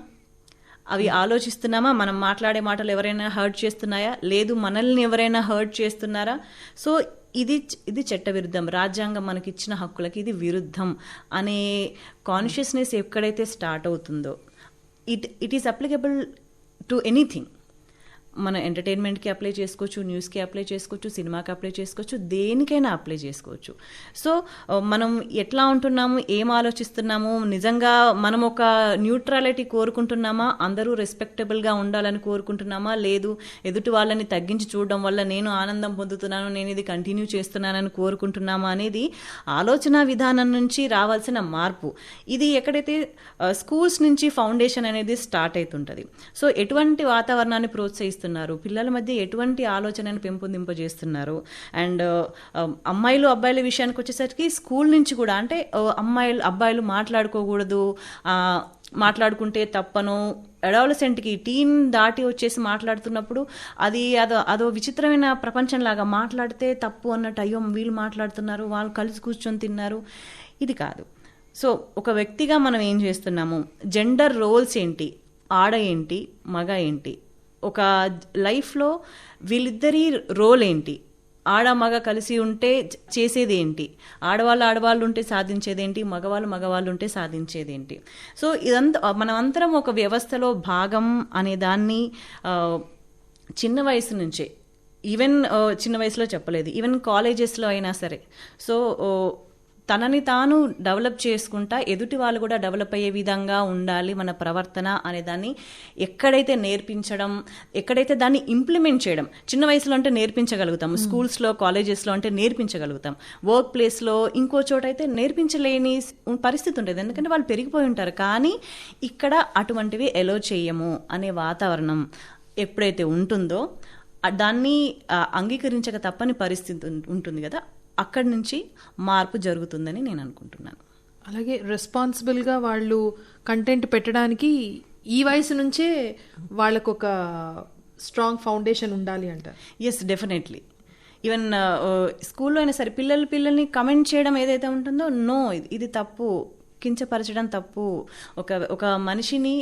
అవి ఆలోచిస్తున్నామా, మనం మాట్లాడే మాటలు ఎవరైనా హర్ట్ చేస్తున్నాయా, లేదు మనల్ని ఎవరైనా హర్ట్ చేస్తున్నారా. సో ఇది చట్టవిరుద్ధం, రాజ్యాంగం మనకిచ్చిన హక్కులకి ఇది విరుద్ధం అనే కాన్షియస్నెస్ ఎక్కడైతే స్టార్ట్ అవుతుందో it is applicable to anything. మన ఎంటర్టైన్మెంట్కి అప్లై చేసుకోవచ్చు, న్యూస్కి అప్లై చేసుకోవచ్చు, సినిమాకి అప్లై చేసుకోవచ్చు, దేనికైనా అప్లై చేసుకోవచ్చు. సో మనం ఎట్లా ఉంటున్నాము, ఏం ఆలోచిస్తున్నాము, నిజంగా మనం ఒక న్యూట్రాలిటీ కోరుకుంటున్నామా, అందరూ రెస్పెక్టబుల్గా ఉండాలని కోరుకుంటున్నామా, లేదు ఎదుటి వాళ్ళని తగ్గించి చూడడం వల్ల నేను ఆనందం పొందుతున్నాను, నేను ఇది కంటిన్యూ చేస్తున్నానని కోరుకుంటున్నామా అనేది ఆలోచన విధానం నుంచి రావాల్సిన మార్పు. ఇది ఎక్కడైతే స్కూల్స్ నుంచి ఫౌండేషన్ అనేది స్టార్ట్ అవుతుంటుంది. సో ఎటువంటి వాతావరణాన్ని ప్రోత్సహిస్తున్నారు, పిల్లల మధ్య ఎటువంటి ఆలోచనను పెంపొందింపజేస్తున్నారు. అండ్ అమ్మాయిలు అబ్బాయిల విషయానికి వచ్చేసరికి స్కూల్ నుంచి కూడా, అంటే అబ్బాయిలు మాట్లాడుకోకూడదు, మాట్లాడుకుంటే తప్పను, అడాలసెంట్కి టీన్ దాటి వచ్చేసి మాట్లాడుతున్నప్పుడు అదో విచిత్రమైన ప్రపంచంలాగా, మాట్లాడితే తప్పు అన్నట్టు, అయ్యో వీళ్ళు మాట్లాడుతున్నారు, వాళ్ళు కలిసి కూర్చొని తిన్నారు, ఇది కాదు. సో ఒక వ్యక్తిగా మనం ఏం చేస్తున్నాము, జెండర్ రోల్స్ ఏంటి, ఆడ ఏంటి, మగ ఏంటి, ఒక లైఫ్లో వీళ్ళిద్దరి రోల్ ఏంటి, ఆడ మగ కలిసి ఉంటే చేసేది ఏంటి, ఆడవాళ్ళు ఉంటే సాధించేది ఏంటి, మగవాళ్ళు ఉంటే సాధించేది ఏంటి. సో ఇదంతా మనమంతరం ఒక వ్యవస్థలో భాగం అనే దాన్ని చిన్న వయసు నుంచే, ఈవెన్ చిన్న వయసులో చెప్పలేదు, ఈవెన్ కాలేజెస్లో అయినా సరే, సో తనని తాను డెవలప్ చేసుకుంటా ఎదుటి వాళ్ళు కూడా డెవలప్ అయ్యే విధంగా ఉండాలి మన ప్రవర్తన అనే దాన్ని ఎక్కడైతే నేర్పించడం, ఎక్కడైతే దాన్ని ఇంప్లిమెంట్ చేయడం. చిన్న వయసులో అంటే నేర్పించగలుగుతాం, స్కూల్స్లో కాలేజెస్లో అంటే నేర్పించగలుగుతాం, వర్క్ ప్లేస్లో ఇంకో చోట అయితే నేర్పించలేని పరిస్థితి ఉంటుంది, ఎందుకంటే వాళ్ళు పెరిగిపోయి ఉంటారు. కానీ ఇక్కడ అటువంటివి ఎలో చేయము అనే వాతావరణం ఎప్పుడైతే ఉంటుందో దాన్ని అంగీకరించక తప్పని పరిస్థితి ఉంటుంది కదా, అక్కడి నుంచి మార్పు జరుగుతుందని నేను అనుకుంటున్నాను. అలాగే రెస్పాన్సిబుల్గా వాళ్ళు కంటెంట్ పెట్టడానికి ఈ వయసు నుంచే వాళ్ళకు ఒక స్ట్రాంగ్ ఫౌండేషన్ ఉండాలి అంటారు. Yes, definitely. ఈవెన్ స్కూల్లో అయినా సరే పిల్లల్ని కమెంట్ చేయడం ఏదైతే ఉంటుందో, నో ఇది తప్పు, కించపరచడం తప్పు. ఒక మనిషిని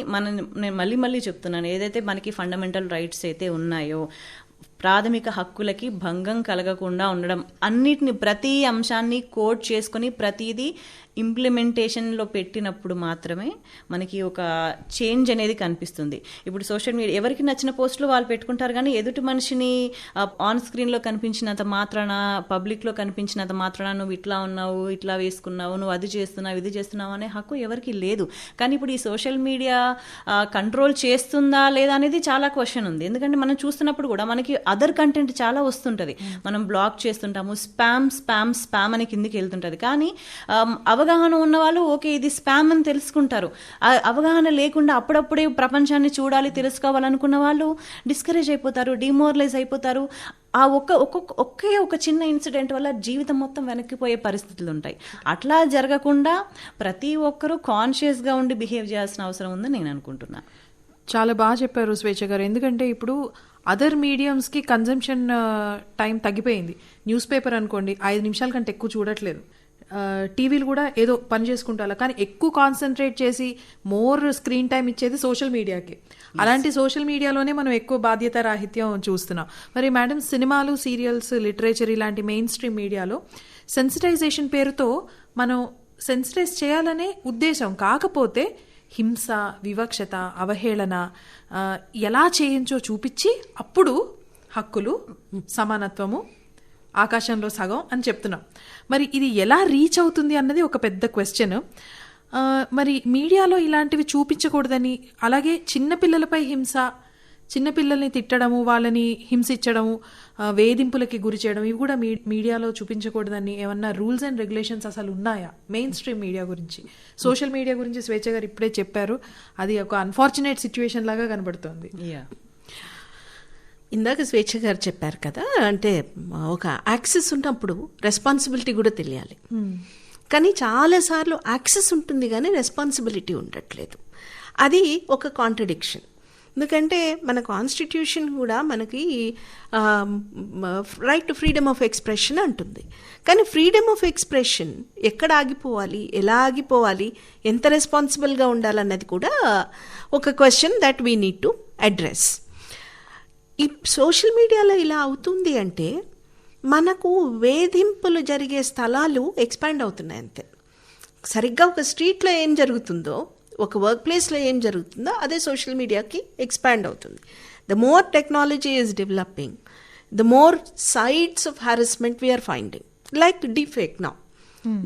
నేను మళ్ళీ చెప్తున్నాను, ఏదైతే మనకి ఫండమెంటల్ రైట్స్ అయితే ఉన్నాయో, ప్రాథమిక హక్కులకి భంగం కలగకుండా ఉండడం, అన్నిటిని ప్రతి అంశాన్ని కోడ్ చేసుకొని ప్రతిదీ ఇంప్లిమెంటేషన్లో పెట్టినప్పుడు మాత్రమే మనకి ఒక చేంజ్ అనేది కనిపిస్తుంది. ఇప్పుడు సోషల్ మీడియా ఎవరికి నచ్చిన పోస్టులు వాళ్ళు పెట్టుకుంటారు, కానీ ఎదుటి మనిషిని ఆన్ స్క్రీన్లో కనిపించినంత మాత్రాన, పబ్లిక్లో కనిపించినంత మాత్రాన నువ్వు ఇట్లా ఉన్నావు, ఇట్లా వేసుకున్నావు, నువ్వు అది చేస్తున్నావు, ఇది చేస్తున్నావు అనే హక్కు ఎవరికి లేదు. కానీ ఇప్పుడు ఈ సోషల్ మీడియా కంట్రోల్ చేస్తుందా లేదా అనేది చాలా క్వశ్చన్ ఉంది. ఎందుకంటే మనం చూస్తున్నప్పుడు కూడా మనకి అదర్ కంటెంట్ చాలా వస్తుంటుంది, మనం బ్లాక్ చేస్తుంటాము, స్పామ్ అని కిందికి వెళ్తుంటుంది. కానీ అవగాహన ఉన్న వాళ్ళు ఓకే ఇది స్పామ్ అని తెలుసుకుంటారు. అవగాహన లేకుండా అప్పుడప్పుడే ప్రపంచాన్ని చూడాలి, తెలుసుకోవాలనుకున్న వాళ్ళు డిస్కరేజ్ అయిపోతారు, డిమోరలైజ్ అయిపోతారు. ఆ ఒకే ఒక చిన్న ఇన్సిడెంట్ వల్ల జీవితం మొత్తం వెనక్కిపోయే పరిస్థితులు ఉంటాయి. అట్లా జరగకుండా ప్రతి ఒక్కరూ కాన్షియస్గా ఉండి బిహేవ్ చేయాల్సిన అవసరం ఉందని నేను అనుకుంటున్నాను. చాలా బాగా చెప్పారు స్వేచ్ఛ గారు. ఎందుకంటే ఇప్పుడు అదర్ మీడియంస్కి కన్జంప్షన్ టైం తగ్గిపోయింది. న్యూస్ పేపర్ అనుకోండి 5 నిమిషాల కంటే ఎక్కువ చూడట్లేదు. టీవీలు కూడా ఏదో పని చేసుకుంటా, కానీ ఎక్కువ కాన్సన్ట్రేట్ చేసి మోర్ స్క్రీన్ టైం ఇచ్చేది సోషల్ మీడియాకి. అలాంటి సోషల్ మీడియాలోనే మనం ఎక్కువ బాధ్యత రాహిత్యం చూస్తున్నాం. మరి మేడం, సినిమాలు, సీరియల్స్, లిటరేచర్ ఇలాంటి మెయిన్ స్ట్రీమ్ మీడియాలో సెన్సిటైజేషన్ పేరుతో మనం సెన్సిటైజ్ చేయాలనే ఉద్దేశం, కాకపోతే హింస, వివక్షత, అవహేళన ఎలా చేయించో చూపించి అప్పుడు హక్కులు, సమానత్వము, ఆకాశంలో సగం అని చెప్తున్నాం. మరి ఇది ఎలా రీచ్ అవుతుంది అన్నది ఒక పెద్ద క్వశ్చన్. మరి మీడియాలో ఇలాంటివి చూపించకూడదని, అలాగే చిన్నపిల్లలపై హింస, చిన్నపిల్లల్ని తిట్టడము, వాళ్ళని హింసించడము, వేధింపులకి గురి చేయడం, ఇవి కూడా మీడియాలో చూపించకూడదని ఏమన్నా రూల్స్ అండ్ రెగ్యులేషన్స్ అసలు ఉన్నాయా మెయిన్ స్ట్రీమ్ మీడియా గురించి? సోషల్ మీడియా గురించి స్వేచ్ఛ గారు ఇప్పుడే చెప్పారు, అది ఒక అన్ఫార్చునేట్ సిచ్యువేషన్ లాగా కనబడుతుంది. ఇందాక స్వేచ్ఛ గారు చెప్పారు కదా, అంటే ఒక యాక్సెస్ ఉన్నప్పుడు రెస్పాన్సిబిలిటీ కూడా తెలియాలి. కానీ చాలాసార్లు యాక్సెస్ ఉంటుంది కానీ రెస్పాన్సిబిలిటీ ఉండట్లేదు. అది ఒక కాంట్రడిక్షన్. ఎందుకంటే మన కాన్స్టిట్యూషన్ కూడా మనకి right to freedom of expression అంటుంది. కానీ ఫ్రీడమ్ ఆఫ్ ఎక్స్ప్రెషన్ ఎక్కడ ఆగిపోవాలి, ఎలా ఆగిపోవాలి, ఎంత రెస్పాన్సిబుల్గా ఉండాలన్నది కూడా ఒక question that we need to address. ఈ సోషల్ మీడియాలో ఇలా అవుతుంది అంటే మనకు వేధింపులు జరిగే స్థలాలు ఎక్స్పాండ్ అవుతున్నాయి అంతే. సరిగ్గా ఒక స్ట్రీట్లో ఏం జరుగుతుందో, ఒక వర్క్ ప్లేస్లో ఏం జరుగుతుందో అదే సోషల్ మీడియాకి ఎక్స్పాండ్ అవుతుంది. The more technology is developing, the more sides of harassment we're finding, like deep fake now.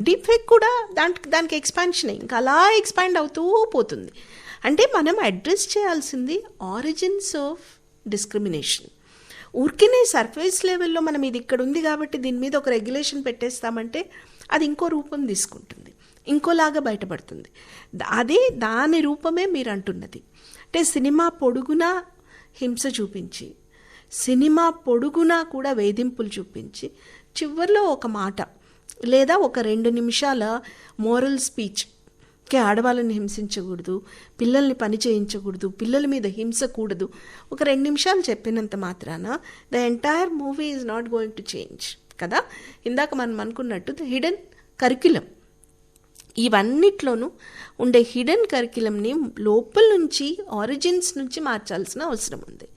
Deep fake కూడా దానికి ఎక్స్పాన్షన్ ఇంకా అలా ఎక్స్పాండ్ అవుతూ పోతుంది. అంటే మనం అడ్రస్ చేయాల్సింది ఆరిజిన్స్ ఆఫ్ డిస్క్రిమినేషన్. ఊరికేనే సర్ఫేస్ లెవెల్లో మనం ఇది ఇక్కడ ఉంది కాబట్టి దీని మీద ఒక రెగ్యులేషన్ పెట్టేస్తామంటే అది ఇంకో రూపం తీసుకుంటుంది, ఇంకోలాగా బయటపడుతుంది. అదే దాని రూపమే మీరు అంటున్నది. అంటే సినిమా పొడుగునా హింస చూపించి, సినిమా పొడుగునా కూడా వేధింపులు చూపించి, చివరిలో ఒక మాట లేదా ఒక 2 నిమిషాల మోరల్ స్పీచ్, ఆడవాళ్ళని హింసించకూడదు, పిల్లల్ని పని చేయించకూడదు, పిల్లల మీద హింస కూడదు, ఒక 2 నిమిషాలు చెప్పినంత మాత్రాన the entire movie is not going to change కదా. ఇందాక మనం అనుకున్నట్టు ద హిడెన్ కరిక్యులం, ఇవన్నిట్లోనూ ఉండే హిడెన్ కరిక్యులంని లోపల నుంచి, ఆరిజిన్స్ నుంచి మార్చాల్సిన అవసరం ఉంది.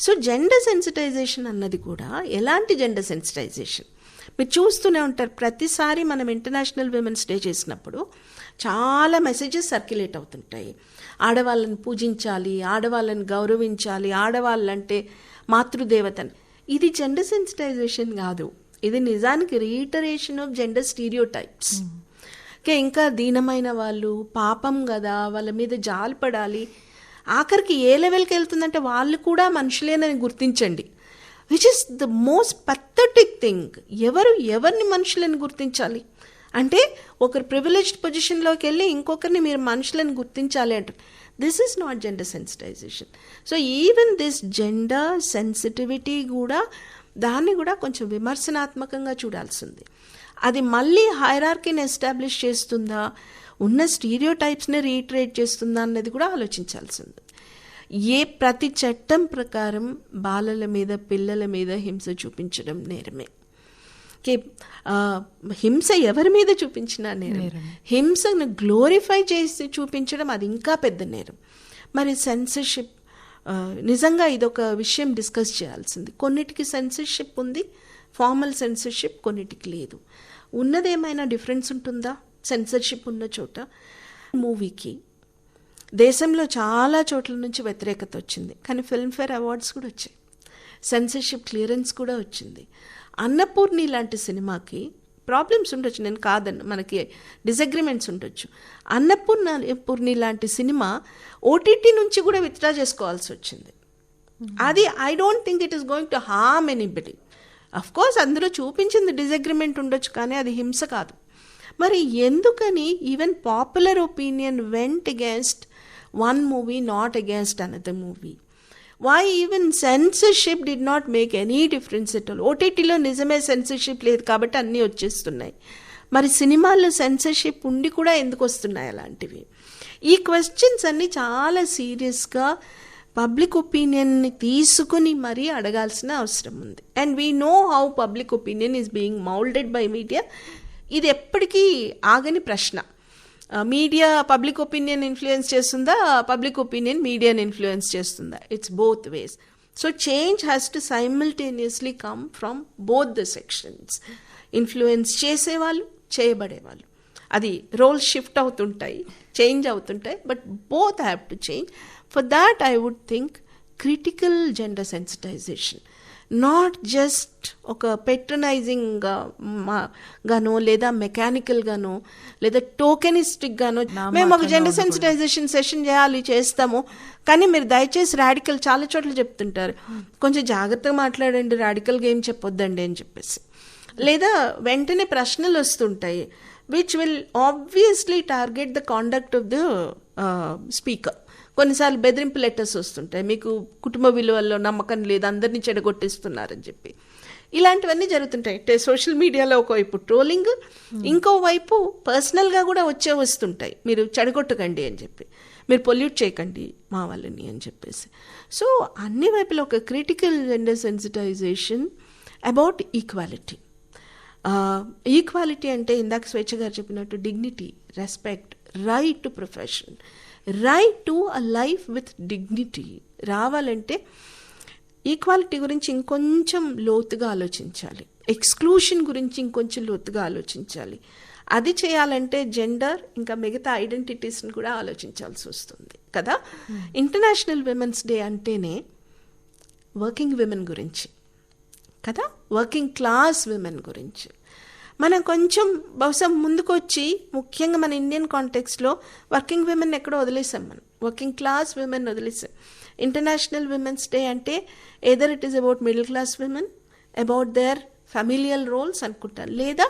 సో జెండర్ సెన్సిటైజేషన్ అన్నది కూడా ఎలాంటి జెండర్ సెన్సిటైజేషన్ మీరు చూస్తూనే ఉంటారు. ప్రతిసారి మనం ఇంటర్నేషనల్ విమెన్స్ డే చేసినప్పుడు చాలా మెసేజెస్ సర్క్యులేట్ అవుతుంటాయి. ఆడవాళ్ళని పూజించాలి, ఆడవాళ్ళని గౌరవించాలి, ఆడవాళ్ళంటే మాతృదేవతని. ఇది జెండర్ సెన్సిటైజేషన్ కాదు, ఇది నిజానికి రీటరేషన్ ఆఫ్ జెండర్ స్టీరియోటైప్స్. ఇంకా దీనమైన వాళ్ళు, పాపం కదా, వాళ్ళ మీద జాలిపడాలి. ఆఖరికి ఏ లెవెల్కి వెళ్తుందంటే వాళ్ళు కూడా మనుషులేనని గుర్తించండి, which is the most pathetic thing. ఎవరిని మనుషులని గుర్తించాలి అంటే ఒకరు ప్రివిలేజ్డ్ పొజిషన్లోకి వెళ్ళి ఇంకొకరిని మీరు మనుషులను గుర్తించాలి అంటారు. This is not gender sensitization. So even this gender sensitivity కూడా, దాన్ని కూడా కొంచెం విమర్శనాత్మకంగా చూడాల్సింది. అది మళ్ళీ హైరార్కీని ఎస్టాబ్లిష్ చేస్తుందా, ఉన్న స్టీరియోటైప్స్ని రీట్రేట్ చేస్తుందా అన్నది కూడా ఆలోచించాల్సింది. ప్రతి చట్టం ప్రకారం బాలల మీద, పిల్లల మీద హింస చూపించడం నేరమే. హింస ఎవరి మీద చూపించినా నేరం. హింసను గ్లోరిఫై చేసి చూపించడం అది ఇంకా పెద్ద నేరం. మరి సెన్సర్షిప్, నిజంగా ఇదొక విషయం డిస్కస్ చేయాల్సింది. కొన్నిటికి సెన్సర్షిప్ ఉంది, ఫార్మల్ సెన్సర్షిప్, కొన్నిటికి లేదు. ఉన్నదేమైనా డిఫరెన్స్ ఉంటుందా సెన్సర్షిప్ ఉన్న చోట? మూవీకి దేశంలో చాలా చోట్ల నుంచి వ్యతిరేకత వచ్చింది, కానీ ఫిల్మ్ఫేర్ అవార్డ్స్ కూడా వచ్చాయి, సెన్సర్షిప్ క్లియరెన్స్ కూడా వచ్చింది. అన్నపూర్ణి లాంటి సినిమాకి ప్రాబ్లమ్స్ ఉండొచ్చు, నేను కాదన్న, మనకి డిసగ్రిమెంట్స్ ఉండొచ్చు. అన్నపూర్ణి లాంటి సినిమా ఓటీటీ నుంచి కూడా విత్డ్రా చేసుకోవాల్సి వచ్చింది. అది I don't think it is going to harm anybody. Of course అందులో చూపించింది డిసగ్రిమెంట్ ఉండొచ్చు, కానీ అది హింస కాదు. మరి ఎందుకని even popular opinion vent against one movie, not against another movie? Why even censorship did not make any difference at all? OTTలో నిజమే సెన్సర్షిప్ లేదు కాబట్టి అన్నీ వచ్చేస్తున్నాయి. మరి సినిమాల్లో సెన్సర్షిప్ ఉండి కూడా ఎందుకు వస్తున్నాయి అలాంటివి? ఈ క్వశ్చన్స్ అన్నీ చాలా సీరియస్గా పబ్లిక్ ఒపీనియన్ని తీసుకుని మరీ అడగాల్సిన అవసరం ఉంది. And we know how public opinion is being moulded by media. ఇది ఎప్పటికీ ఆగని ప్రశ్న. మీడియా పబ్లిక్ ఒపీనియన్ ఇన్ఫ్లుయెన్స్ చేస్తుందా, పబ్లిక్ ఒపీనియన్ మీడియాని ఇన్ఫ్లుయెన్స్ చేస్తుందా? It's both ways. So change has to simultaneously come from both the sections. Influence చేసేవాళ్ళు, చేయబడేవాళ్ళు. అది రోల్స్ షిఫ్ట్ అవుతుంటాయి, చేంజ్ అవుతుంటాయి, but both have to change. For that I would think critical gender sensitization, not just ఒక patronizing గానో లేదా mechanical గానో లేదా టోకెనిస్టిక్ గానో మేము ఒక జెండర్ సెన్సిటైజేషన్ సెషన్ చేస్తాము, కానీ మీరు దయచేసి రాడికల్ చాలా చోట్ల చెప్తుంటారు, కొంచెం జాగ్రత్తగా మాట్లాడండి, రాడికల్గా ఏం చెప్పొద్దండి అని చెప్పేసి. లేదా వెంటనే ప్రశ్నలు వస్తుంటాయి which will obviously target the conduct of the speaker. కొన్నిసార్లు బెదిరింపు లెటర్స్ వస్తుంటాయి, మీకు కుటుంబ విలువల్లో నమ్మకం లేదు, అందరినీ చెడగొట్టేస్తున్నారని చెప్పి. ఇలాంటివన్నీ జరుగుతుంటాయి. సోషల్ మీడియాలో ఒకవైపు ట్రోలింగ్, ఇంకోవైపు పర్సనల్గా కూడా వస్తుంటాయి, మీరు చెడగొట్టకండి అని చెప్పి, మీరు పొల్యూట్ చేయకండి మా వాళ్ళని అని చెప్పేసి. సో అన్ని వైపులో ఒక critical gender sensitization about equality. Equality అంటే ఇందాక స్వేచ్ఛ గారు చెప్పినట్టు dignity, respect, right to profession, right to a life with dignity రావాలంటే ఈక్వాలిటీ గురించి ఇంకొంచెం లోతుగా ఆలోచించాలి, ఎక్స్క్లూషన్ గురించి ఇంకొంచెం లోతుగా ఆలోచించాలి. అది చేయాలంటే జెండర్ ఇంకా మిగతా ఐడెంటిటీస్ని కూడా ఆలోచించాల్సి వస్తుంది కదా. ఇంటర్నేషనల్ విమెన్స్ డే అంటేనే వర్కింగ్ విమెన్ గురించి కదా, వర్కింగ్ క్లాస్ విమెన్ గురించి. మనం కొంచెం బహుశా ముందుకు వచ్చి, ముఖ్యంగా మన ఇండియన్ కాంటెక్స్లో వర్కింగ్ విమెన్ ఎక్కడో వదిలేసాం, మనం వర్కింగ్ క్లాస్ విమెన్ వదిలేసాం. ఇంటర్నేషనల్ విమెన్స్ డే అంటే either it is about middle class women, about their familial roles అనుకుంటాం, లేదా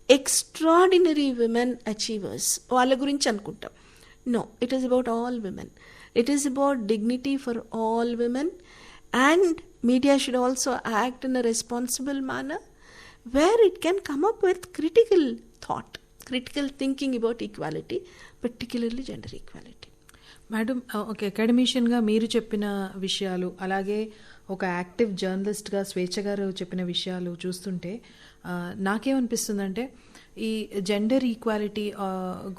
ఎక్స్ట్రాడినరీ విమెన్ అచీవర్స్ వాళ్ళ గురించి అనుకుంటాం. No, it is about all women. It is about dignity for all women. And media should also act in a responsible manner where it can come up with critical thought, critical thinking about equality, particularly gender equality. Madam, ఒక అకాడమిషియన్గా మీరు చెప్పిన విషయాలు, అలాగే ఒక active జర్నలిస్ట్గా స్వేచ్ఛ గారు చెప్పిన విషయాలు చూస్తుంటే నాకేమనిపిస్తుందంటే, ఈ జెండర్ ఈక్వాలిటీ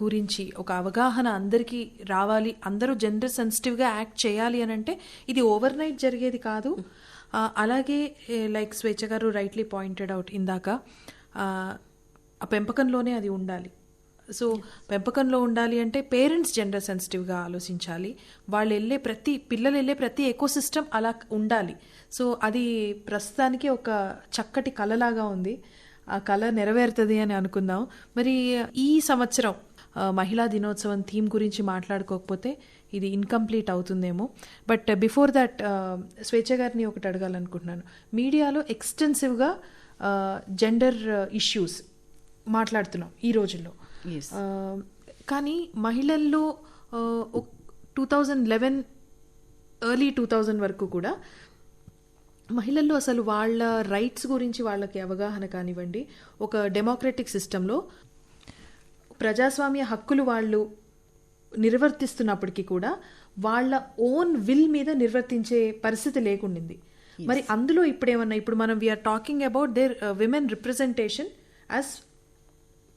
గురించి ఒక అవగాహన అందరికీ రావాలి, అందరూ జెండర్ సెన్సిటివ్గా యాక్ట్ చేయాలి అని అంటే ఇది ఓవర్ నైట్ జరిగేది కాదు. అలాగే లైక్ స్వేచ్ఛ గారు రైట్లీ పాయింటెడ్ అవుట్ ఇందాక, ఆ పెంపకంలోనే అది ఉండాలి. సో పెంపకంలో ఉండాలి అంటే పేరెంట్స్ జెండర్ సెన్సిటివ్గా ఆలోచించాలి, వాళ్ళు పిల్లలు వెళ్ళే ప్రతి ఎకోసిస్టమ్ అలా ఉండాలి. సో అది ప్రస్తుతానికి ఒక చక్కటి కళలాగా ఉంది, ఆ కళ నెరవేరుతుంది అని అనుకుందాం. మరి ఈ సంవత్సరం మహిళా దినోత్సవం థీమ్ గురించి మాట్లాడుకోకపోతే ఇది ఇన్కంప్లీట్ అవుతుందేమో. బట్ బిఫోర్ దట్ స్వేచ్ఛ గారిని ఒకటి అడగాలనుకుంటున్నాను. మీడియాలో ఎక్స్టెన్సివ్గా జెండర్ ఇష్యూస్ మాట్లాడుతున్నాం ఈ రోజుల్లో, కానీ మహిళల్లో 2011 ఎర్లీ 2000 వరకు కూడా మహిళల్లో అసలు వాళ్ళ రైట్స్ గురించి వాళ్ళకి అవగాహన కానివ్వండి, ఒక డెమోక్రటిక్ సిస్టంలో ప్రజాస్వామ్య హక్కులు వాళ్ళు నిర్వర్తిస్తున్నప్పటికీ కూడా వాళ్ళ ఓన్ విల్ మీద నిర్వర్తించే పరిస్థితి లేకుండింది. మరి అందులో ఇప్పుడు మనం we're talking about their women representation as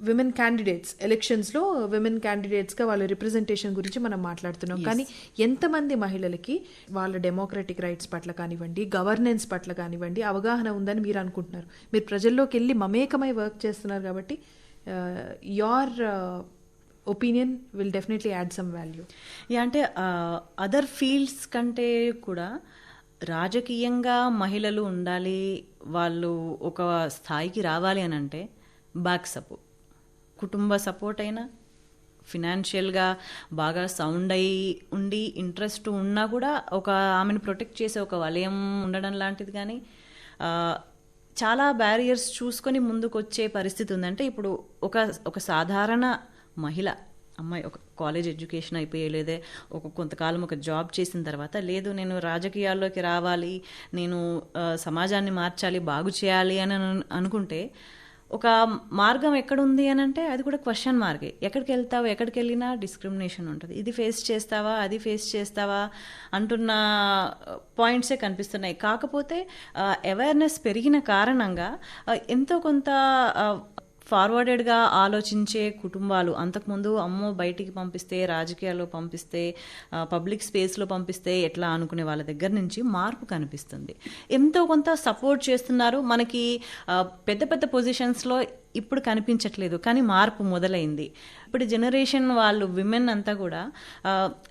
women candidates, ఎలక్షన్స్లో విమెన్ క్యాండిడేట్స్గా వాళ్ళ రిప్రజెంటేషన్ గురించి మనం మాట్లాడుతున్నాం. కానీ ఎంతమంది మహిళలకి వాళ్ళ డెమోక్రటిక్ రైట్స్ పట్ల కానివ్వండి, గవర్నెన్స్ పట్ల కానివ్వండి అవగాహన ఉందని మీరు అనుకుంటున్నారు? మీరు ప్రజల్లోకి వెళ్ళి మమేకమై వర్క్ చేస్తున్నారు కాబట్టి your opinion will definitely add some value. అంటే అదర్ ఫీల్డ్స్ కంటే కూడా రాజకీయంగా మహిళలు ఉండాలి, వాళ్ళు ఒక స్థాయికి రావాలి అని అంటే బ్యాక్ సపోర్ట్, కుటుంబ సపోర్ట్ అయినా, ఫినాన్షియల్గా బాగా సౌండ్ అయి ఉండి ఇంట్రెస్ట్ ఉన్నా కూడా ఒక ఆమెను ప్రొటెక్ట్ చేసే ఒక వలయం ఉండడం లాంటిది, కానీ చాలా బ్యారియర్స్ చూసుకొని ముందుకు వచ్చే పరిస్థితి ఉందంటే ఇప్పుడు ఒక సాధారణ మహిళ అమ్మాయి ఒక కాలేజ్ ఎడ్యుకేషన్ అయిపోయి లేదా కొంతకాలం ఒక జాబ్ చేసిన తర్వాత లేదు నేను రాజకీయాల్లోకి రావాలి, నేను సమాజాన్ని మార్చాలి, బాగు చేయాలి అని అనుకుంటే ఒక మార్గం ఎక్కడుంది అని అంటే అది కూడా క్వశ్చన్ మార్కే. ఎక్కడికి వెళ్తావు, ఎక్కడికి వెళ్ళినా డిస్క్రిమినేషన్ ఉంటుంది. ఇది ఫేస్ చేస్తావా, అది ఫేస్ చేస్తావా అంటున్న పాయింట్సే కనిపిస్తున్నాయి. కాకపోతే అవేర్నెస్ పెరిగిన కారణంగా ఎంతో కొంత ఫార్వర్డెడ్గా ఆలోచించే కుటుంబాలు, అంతకుముందు అమ్మో బయటికి పంపిస్తే, రాజకీయాల్లో పంపిస్తే, పబ్లిక్ స్పేస్లో పంపిస్తే ఎట్లా అనుకునే వాళ్ళ దగ్గర నుంచి మార్పు కనిపిస్తుంది. ఎంతో కొంత సపోర్ట్ చేస్తున్నారు. మనకి పెద్ద పెద్ద పొజిషన్స్లో ఇప్పుడు కనిపించట్లేదు, కానీ మార్పు మొదలైంది. ఇప్పుడు జనరేషన్ వాళ్ళు విమెన్ అంతా కూడా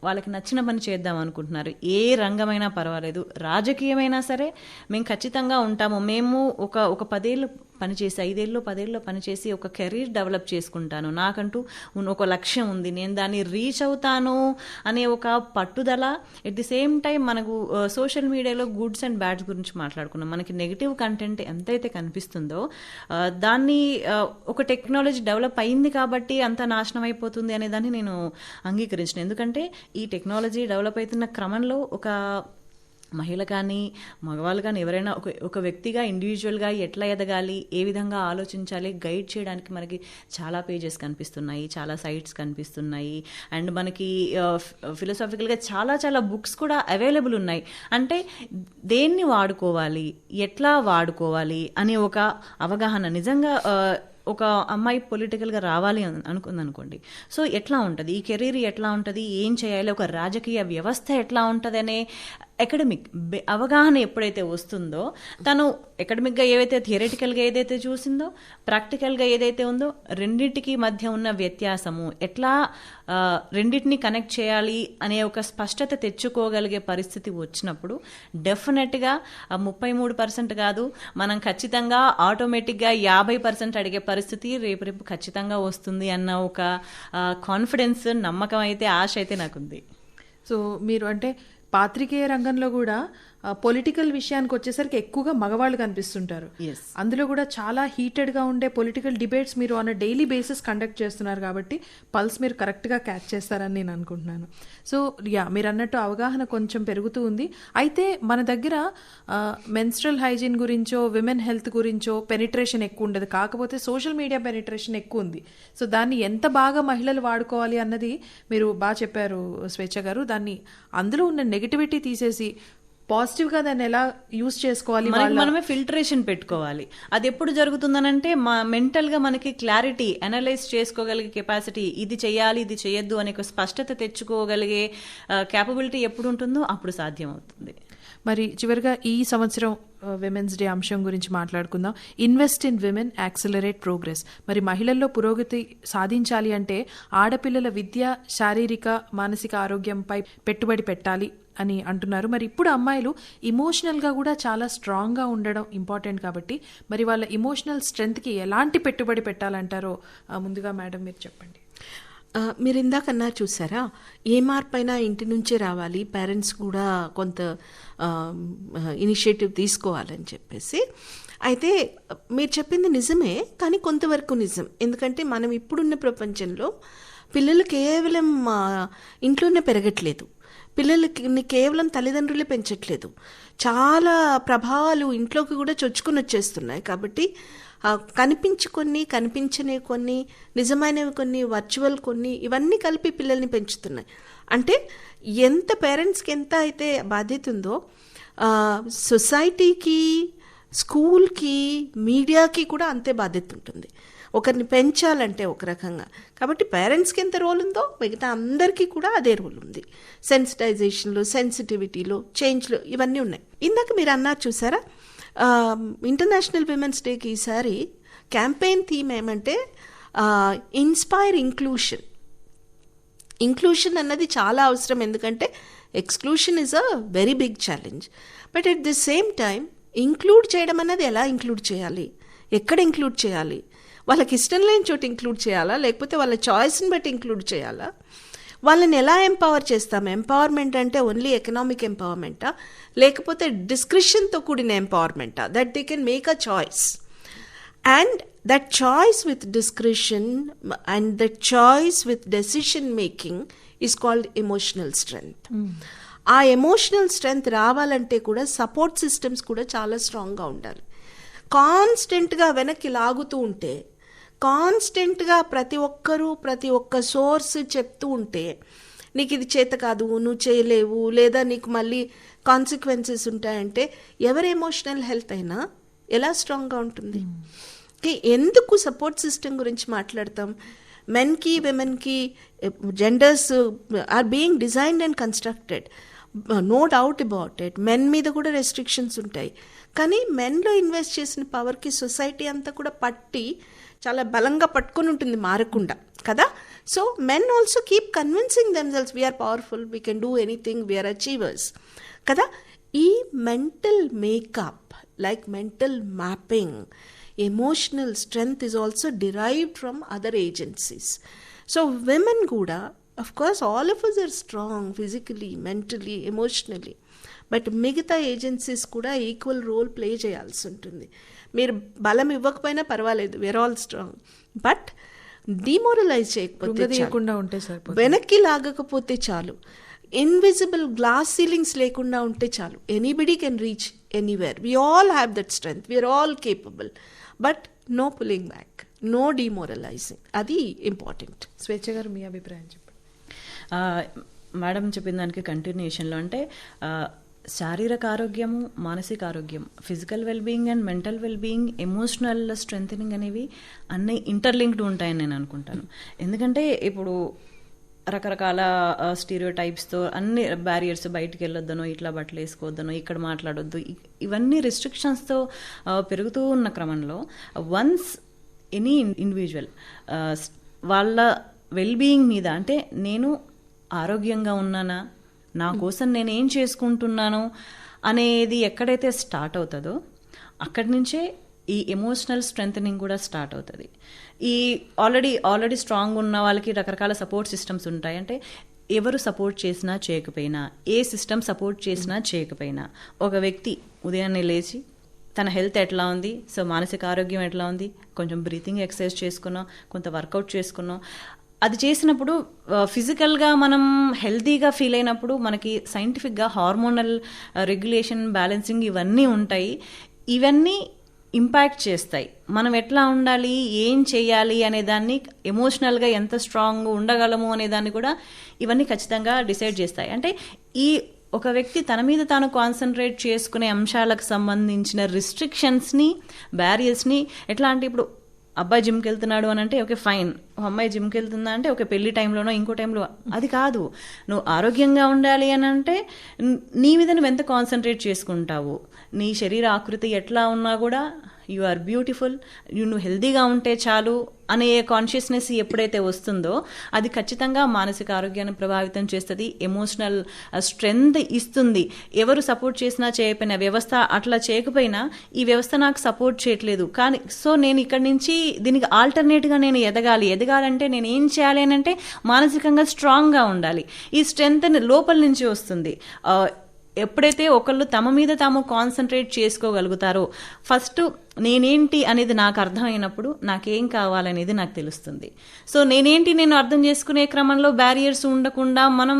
వాళ్ళకి నచ్చిన పని చేద్దాం అనుకుంటున్నారు. ఏ రంగమైనా పర్వాలేదు, రాజకీయమైనా సరే మేము ఖచ్చితంగా ఉంటాము. మేము ఒక 10 ఏళ్ళు పనిచేసి, 5 ఏళ్ళు 10 ఏళ్ళు పనిచేసి ఒక కెరీర్ డెవలప్ చేసుకుంటాను, నాకంటూ ఒక లక్ష్యం ఉంది, నేను దాన్ని రీచ్ అవుతాను అనే ఒక పట్టుదల. ఎట్ ది సేమ్ టైం మనకు సోషల్ మీడియాలో గుడ్స్ అండ్ బ్యాడ్స్ గురించి మాట్లాడుకున్నాం. మనకి నెగిటివ్ కంటెంట్ ఎంతైతే కనిపిస్తుందో దాన్ని ఒక టెక్నాలజీ డెవలప్ అయింది కాబట్టి అంత నాశనం అయిపోతుంది అనే దాన్ని నేను అంగీకరించిన. ఎందుకంటే ఈ టెక్నాలజీ డెవలప్ అవుతున్న క్రమంలో ఒక మహిళ కానీ మగవాళ్ళు కానీ ఎవరైనా ఒక వ్యక్తిగా ఇండివిజువల్గా ఎట్లా ఎదగాలి, ఏ విధంగా ఆలోచించాలి, గైడ్ చేయడానికి మనకి చాలా పేజెస్ కనిపిస్తున్నాయి, చాలా సైట్స్ కనిపిస్తున్నాయి. అండ్ మనకి ఫిలాసాఫికల్గా చాలా చాలా బుక్స్ కూడా అవైలబుల్ ఉన్నాయి. అంటే దేన్ని వాడుకోవాలి, ఎట్లా వాడుకోవాలి అనే ఒక అవగాహన. నిజంగా ఒక అమ్మాయి పొలిటికల్గా రావాలి అనుకుందనుకోండి, సో ఎట్లా ఉంటుంది, ఈ కెరీర్ ఎట్లా ఉంటుంది, ఏం చేయాలి, ఒక రాజకీయ వ్యవస్థ ఎట్లా ఉంటుంది అనే అకాడమిక్ అవగాహన ఎప్పుడైతే వస్తుందో, తను అకాడమిక్గా ఏవైతే థియరిటికల్గా ఏదైతే చూసిందో, ప్రాక్టికల్గా ఏదైతే ఉందో, రెండింటికి మధ్య ఉన్న వ్యత్యాసము ఎట్లా రెండింటిని కనెక్ట్ చేయాలి అనే ఒక స్పష్టత తెచ్చుకోగలిగే పరిస్థితి వచ్చినప్పుడు డెఫినెట్గా 33% కాదు, మనం ఖచ్చితంగా ఆటోమేటిక్గా 50% అడిగే పరిస్థితి రేపు ఖచ్చితంగా వస్తుంది అన్న ఒక కాన్ఫిడెన్స్, నమ్మకం అయితే, ఆశ అయితే నాకుంది. సో మీరు అంటే పాత్రికేయ రంగంలో కూడా పొలిటికల్ విషయానికి వచ్చేసరికి ఎక్కువగా మగవాళ్ళు కనిపిస్తుంటారు. అందులో కూడా చాలా హీటెడ్గా ఉండే పొలిటికల్ డిబేట్స్ మీరు ఆన్ డైలీ బేసిస్ కండక్ట్ చేస్తున్నారు కాబట్టి పల్స్ మీరు కరెక్ట్గా క్యాచ్ చేస్తారని నేను అనుకుంటున్నాను. సో మీరు అన్నట్టు అవగాహన కొంచెం పెరుగుతూ ఉంది. అయితే మన దగ్గర మెన్స్ట్రల్ హైజీన్ గురించో విమెన్ హెల్త్ గురించో పెనిట్రేషన్ ఎక్కువ ఉండదు, కాకపోతే సోషల్ మీడియా పెనిట్రేషన్ ఎక్కువ ఉంది. సో దాన్ని ఎంత బాగా మహిళలు వాడుకోవాలి అన్నది మీరు బాగా చెప్పారు స్వేచ్ఛ గారు. దాన్ని అందులో ఉన్న నెగిటివిటీ తీసేసి పాజిటివ్ గా దాన్ని ఎలా యూజ్ చేసుకోవాలి, మనమే ఫిల్టరేషన్ పెట్టుకోవాలి. అది ఎప్పుడు జరుగుతుందనంటే మెంటల్ గా మనకి క్లారిటీ, అనలైజ్ చేసుకోగలిగే కెపాసిటీ, ఇది చేయాలి ఇది చేయొద్దు అనే ఒక స్పష్టత తెచ్చుకోగలిగే క్యాపబిలిటీ ఎప్పుడు ఉంటుందో అప్పుడు సాధ్యం అవుతుంది. మరి చివరిగా ఈ సంవత్సరం విమెన్స్ డే అంశం గురించి మాట్లాడుకుందాం. Invest in women, accelerate progress. మరి మహిళల్లో పురోగతి సాధించాలి అంటే ఆడపిల్లల విద్య, శారీరక మానసిక ఆరోగ్యంపై పెట్టుబడి పెట్టాలి అని అంటున్నారు. మరి ఇప్పుడు అమ్మాయిలు ఇమోషనల్గా కూడా చాలా స్ట్రాంగ్గా ఉండడం ఇంపార్టెంట్ కాబట్టి మరి వాళ్ళ ఇమోషనల్ స్ట్రెంగ్త్కి ఎలాంటి పెట్టుబడి పెట్టాలంటారో ముందుగా మేడం మీరు చెప్పండి. మీరు ఇందాకన్నా చూసారా, ఏ మార్పైనా ఇంటి నుంచే రావాలి, పేరెంట్స్ కూడా కొంత ఇనిషియేటివ్ తీసుకోవాలని చెప్పేసి. అయితే మీరు చెప్పింది నిజమే, కానీ కొంతవరకు నిజం. ఎందుకంటే మనం ఇప్పుడున్న ప్రపంచంలో పిల్లలు కేవలం ఇంట్లోనే పెరగట్లేదు, పిల్లలకి కేవలం తల్లిదండ్రులే పెంచట్లేదు, చాలా ప్రభావాలు ఇంట్లోకి కూడా చొచ్చుకొని వచ్చేస్తున్నాయి. కాబట్టి కనిపించి కొన్ని, కనిపించని కొన్ని, నిజమైనవి కొన్ని, వర్చువల్ కొన్ని, ఇవన్నీ కలిపి పిల్లల్ని పెంచుతున్నాయి. అంటే ఎంత పేరెంట్స్కి ఎంత అయితే బాధ్యత ఉందో సొసైటీకి, స్కూల్కి, మీడియాకి కూడా అంతే బాధ్యత ఉంటుంది ఒకరిని పెంచాలంటే ఒక రకంగా. కాబట్టి పేరెంట్స్కి ఎంత రోల్ ఉందో మిగతా అందరికీ కూడా అదే రోల్ ఉంది. సెన్సిటైజేషన్లో, సెన్సిటివిటీలో, చేంజ్లో ఇవన్నీ ఉన్నాయి. ఇందాక మీరు అన్నారు చూసారా, ఇంటర్నేషనల్ విమెన్స్ డేకి ఈసారి క్యాంపెయిన్ థీమ్ ఏమంటే ఇన్స్పైర్ ఇంక్లూషన్. ఇంక్లూషన్ అన్నది చాలా అవసరం, ఎందుకంటే exclusion is a very big challenge. But at the same time include చేయడం అన్నది ఎలా ఇంక్లూడ్ చేయాలి, ఎక్కడ ఇంక్లూడ్ చేయాలి, వాళ్ళకి ఇష్టం లేని చోటు ఇంక్లూడ్ చేయాలా, లేకపోతే వాళ్ళ చాయిస్ని బట్టి ఇంక్లూడ్ చేయాలా, వాళ్ళని ఎలా ఎంపవర్ చేస్తాం? ఎంపవర్మెంట్ అంటే ఓన్లీ ఎకనామిక్ ఎంపవర్మెంటా, లేకపోతే డిస్క్రిషన్తో కూడిన ఎంపవర్మెంటా, that they can make a choice. And that choice with discretion and that choice with decision making is called emotional strength. ఆ ఎమోషనల్ స్ట్రెంగ్త్ రావాలంటే కూడా సపోర్ట్ సిస్టమ్స్ కూడా చాలా స్ట్రాంగ్గా ఉండాలి. కాన్స్టెంట్గా వెనక్కి లాగుతూ ఉంటే, కాన్స్టెంట్గా ప్రతి ఒక్కరూ ప్రతి ఒక్క సోర్స్ చెప్తూ ఉంటే నీకు ఇది చేత కాదు, నువ్వు చేయలేవు, లేదా నీకు మళ్ళీ కాన్సిక్వెన్సెస్ ఉంటాయంటే ఎవరి ఎమోషనల్ హెల్త్ అయినా ఎలా స్ట్రాంగ్గా ఉంటుంది? ఎందుకు సపోర్ట్ సిస్టమ్ గురించి మాట్లాడతాం? మెన్కి విమెన్కి genders are being designed and constructed, no doubt about it. Men మీద కూడా రెస్ట్రిక్షన్స్ ఉంటాయి, కానీ మెన్లో ఇన్వెస్ట్ చేసిన పవర్కి సొసైటీ అంతా కూడా పట్టి చాలా బలంగా పట్టుకొని ఉంటుంది మారకుండా కదా. So men also keep convincing themselves we're powerful, we can do anything, we're achievers కదా. ఈ mental makeup, like mental mapping, emotional strength is also derived from other agencies. So women kuda, of course all of us are strong physically, mentally, emotionally, but migitha agencies kuda equal role play cheyalsi untundi. Meer balam ivvakapoyina parvaledu, we are all strong, but demoralize cheyakapothe చేయకుండా ఉంటే సరిపోతుంది, వెనక్కి లాగకపోతే చాలు, invisible glass ceilings లేకుండా ఉంటే చాలు, anybody can reach anywhere. We all have that strength, we're all capable, but no pulling back, no demoralizing. అది important. Swechcha garu మీ అభిప్రాయం చెప్పండి. మేడం చెప్పిన దానికి కంటిన్యూషన్లో అంటే శారీరక ఆరోగ్యము, మానసిక ఆరోగ్యం, physical wellbeing and mental wellbeing, emotional strengthening అనేవి అన్నీ ఇంటర్లింక్డ్ ఉంటాయని నేను అనుకుంటాను. ఎందుకంటే ఇప్పుడు రకరకాల స్టీరియో టైప్స్తో అన్ని బ్యారియర్స్, బయటికి వెళ్ళొద్దనో, ఇట్లా బట్టలు వేసుకోవద్దనో, ఇక్కడ మాట్లాడొద్దు, ఇవన్నీ రిస్ట్రిక్షన్స్తో పెరుగుతూ ఉన్న క్రమంలో వన్స్ ఎనీ ఇండివిజువల్ వాళ్ళ వెల్బీయింగ్ మీద, అంటే నేను ఆరోగ్యంగా ఉన్నానా, నా కోసం నేను ఏం చేసుకుంటున్నాను అనేది ఎక్కడైతే స్టార్ట్ అవుతుందో అక్కడి నుంచే ఈ ఎమోషనల్ స్ట్రెంథనింగ్ కూడా స్టార్ట్ అవుతుంది. ఈ ఆల్రెడీ స్ట్రాంగ్ ఉన్న వాళ్ళకి రకరకాల సపోర్ట్ సిస్టమ్స్ ఉంటాయి. అంటే ఎవరు సపోర్ట్ చేసినా చేయకపోయినా, ఏ సిస్టమ్ సపోర్ట్ చేసినా చేయకపోయినా, ఒక వ్యక్తి ఉదయాన్నే లేచి తన హెల్త్ ఎట్లా ఉంది, సో మానసిక ఆరోగ్యం ఎట్లా ఉంది, కొంచెం బ్రీతింగ్ ఎక్సర్సైజ్ చేసుకున్నాం, కొంత వర్కౌట్ చేసుకున్నాం, అది చేసినప్పుడు ఫిజికల్గా మనం హెల్తీగా ఫీల్ అయినప్పుడు మనకి సైంటిఫిక్గా హార్మోనల్ రెగ్యులేషన్, బ్యాలెన్సింగ్ ఇవన్నీ ఉంటాయి. ఇవన్నీ ఇంపాక్ట్ చేస్తాయి మనం ఎట్లా ఉండాలి, ఏం చేయాలి అనే దాన్ని, ఎమోషనల్గా ఎంత స్ట్రాంగ్ ఉండగలము అనే దాన్ని కూడా ఇవన్నీ ఖచ్చితంగా డిసైడ్ చేస్తాయి. అంటే ఈ ఒక వ్యక్తి తన మీద తాను కాన్సన్ట్రేట్ చేసుకునే అంశాలకు సంబంధించిన రిస్ట్రిక్షన్స్ని, బ్యారియర్స్ని ఎట్లా అంటే, ఇప్పుడు అబ్బాయి జిమ్కి వెళ్తున్నాడు అని అంటే ఓకే ఫైన్, అమ్మాయి జిమ్కి వెళ్తుందా అంటే ఓకే పెళ్లి టైంలోనో ఇంకో టైంలో, అది కాదు. నువ్వు ఆరోగ్యంగా ఉండాలి అని అంటే నీ మీద నువ్వు ఎంత కాన్సన్ట్రేట్ చేసుకుంటావు, నీ శరీర ఆకృతి ఎట్లా ఉన్నా కూడా యు ఆర్ బ్యూటిఫుల్, నువ్వు హెల్దీగా ఉంటే చాలు అనే కాన్షియస్నెస్ ఎప్పుడైతే వస్తుందో అది ఖచ్చితంగా మానసిక ఆరోగ్యాన్ని ప్రభావితం చేస్తుంది, ఎమోషనల్ స్ట్రెంగ్త్ ఇస్తుంది. ఎవరు సపోర్ట్ చేసినా చేయకపోయినా, వ్యవస్థ అట్లా చేయకపోయినా ఈ వ్యవస్థ నాకు సపోర్ట్ చేయట్లేదు, కానీ సో నేను ఇక్కడి నుంచి దీనికి ఆల్టర్నేట్గా నేను ఎదగాలంటే నేను ఏం చేయాలి అని అంటే మానసికంగా స్ట్రాంగ్గా ఉండాలి. ఈ స్ట్రెంగ్త్ లోపల నుంచి వస్తుంది. ఎప్పుడైతే ఒకళ్ళు తమ మీద తాము కాన్సన్ట్రేట్ చేసుకోగలుగుతారో, ఫస్ట్ నేనేంటి అనేది నాకు అర్థమైనప్పుడు నాకేం కావాలనేది నాకు తెలుస్తుంది. సో నేను అర్థం చేసుకునే క్రమంలో బ్యారియర్స్ ఉండకుండా మనం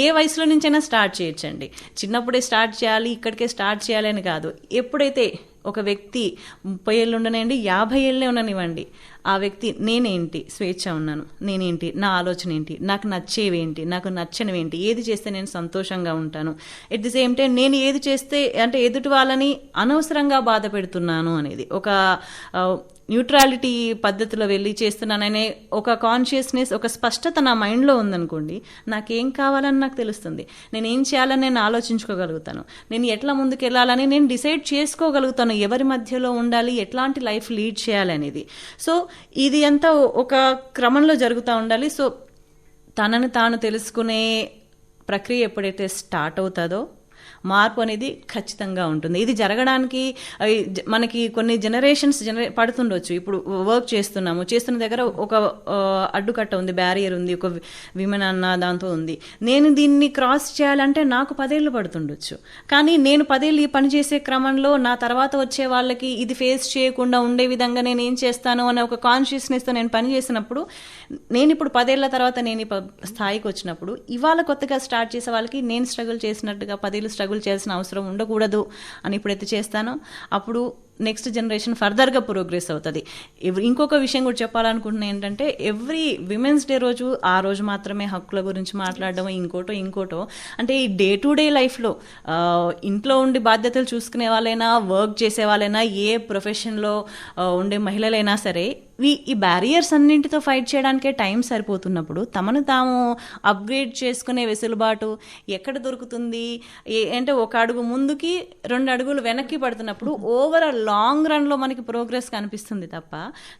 ఏ వయసులో నుంచైనా స్టార్ట్ చేయొచ్చండి. చిన్నప్పుడే స్టార్ట్ చేయాలి, ఇక్కడికే స్టార్ట్ చేయాలి అని కాదు. ఎప్పుడైతే ఒక వ్యక్తి 30 ఏళ్ళు ఉండనివ్వండి, 50 ఏళ్ళే ఉండనివ్వండి, ఆ వ్యక్తి నేనేంటి, స్వేచ్ఛ ఉన్నాను, నేనేంటి, నా ఆలోచన ఏంటి, నాకు నచ్చేవేంటి, నాకు నచ్చనివేంటి, ఏది చేస్తే నేను సంతోషంగా ఉంటాను, ఎట్ ది సేమ్ టైం నేను ఏది చేస్తే అంటే ఎదుటి వాళ్ళని అనవసరంగా బాధ పెడుతున్నాను అనేది ఒక న్యూట్రాలిటీ పద్ధతిలో వెళ్ళి చేస్తున్నాననే ఒక కాన్షియస్నెస్, ఒక స్పష్టత నా మైండ్లో ఉందనుకోండి, నాకేం కావాలని నాకు తెలుస్తుంది, నేను ఏం చేయాలని నేను ఆలోచించుకోగలుగుతాను, నేను ఎట్లా ముందుకు వెళ్ళాలని నేను డిసైడ్ చేసుకోగలుగుతాను, ఎవరి మధ్యలో ఉండాలి, ఎట్లాంటి లైఫ్ లీడ్ చేయాలనేది. సో ఇది అంతా ఒక క్రమంలో జరుగుతూ ఉండాలి. సో తనని తాను తెలుసుకునే ప్రక్రియ ఎప్పుడైతే స్టార్ట్ అవుతుందో మార్పు అనేది ఖచ్చితంగా ఉంటుంది. ఇది జరగడానికి మనకి కొన్ని జనరేషన్స్ పడుతుండొచ్చు. ఇప్పుడు వర్క్ చేస్తున్న దగ్గర ఒక అడ్డుకట్ట ఉంది, బ్యారియర్ ఉంది, ఒక విమెన్ అన్న దాంతో ఉంది. నేను దీన్ని క్రాస్ చేయాలంటే నాకు 10 ఏళ్ళు పడుతుండొచ్చు. కానీ నేను 10 ఏళ్ళు ఈ పని చేసే క్రమంలో నా తర్వాత వచ్చే వాళ్ళకి ఇది ఫేస్ చేయకుండా ఉండే విధంగా నేను ఏం చేస్తాను అనే ఒక కాన్షియస్నెస్తో నేను పని చేసినప్పుడు, నేను ఇప్పుడు 10 ఏళ్ల తర్వాత నేను ఈ స్థాయికి వచ్చినప్పుడు, ఇవాళ కొత్తగా స్టార్ట్ చేసే వాళ్ళకి నేను స్ట్రగుల్ చేసినట్టుగా 10 ఏళ్ళు స్ట్రగుల్ చేయాల్సిన అవసరం ఉండకూడదు అని ఎప్పుడైతే చేస్తానో అప్పుడు నెక్స్ట్ జనరేషన్ ఫర్దర్గా ప్రోగ్రెస్ అవుతుంది. ఇంకొక విషయం కూడా చెప్పాలనుకుంటున్నా ఏంటంటే ఎవ్రీ విమెన్స్ డే రోజు ఆ రోజు మాత్రమే హక్కుల గురించి మాట్లాడడం ఇంకోటో అంటే ఈ డే టు డే లైఫ్లో ఇంట్లో ఉండి బాధ్యతలు చూసుకునే వాళ్ళైనా, వర్క్ చేసే వాళ్ళైనా, ఏ ప్రొఫెషన్లో ఉండే మహిళలైనా సరే ఈ బ్యారియర్స్ అన్నింటితో ఫైట్ చేయడానికే టైం సరిపోతున్నప్పుడు తమను తాము అప్గ్రేడ్ చేసుకునే వెసులుబాటు ఎక్కడ దొరుకుతుంది అంటే ఒక అడుగు ముందుకి 2 అడుగులు వెనక్కి పడుతున్నప్పుడు ఓవరాల్ లాంగ్ రన్లో మనకి ప్రోగ్రెస్ కనిపిస్తుంది తప్ప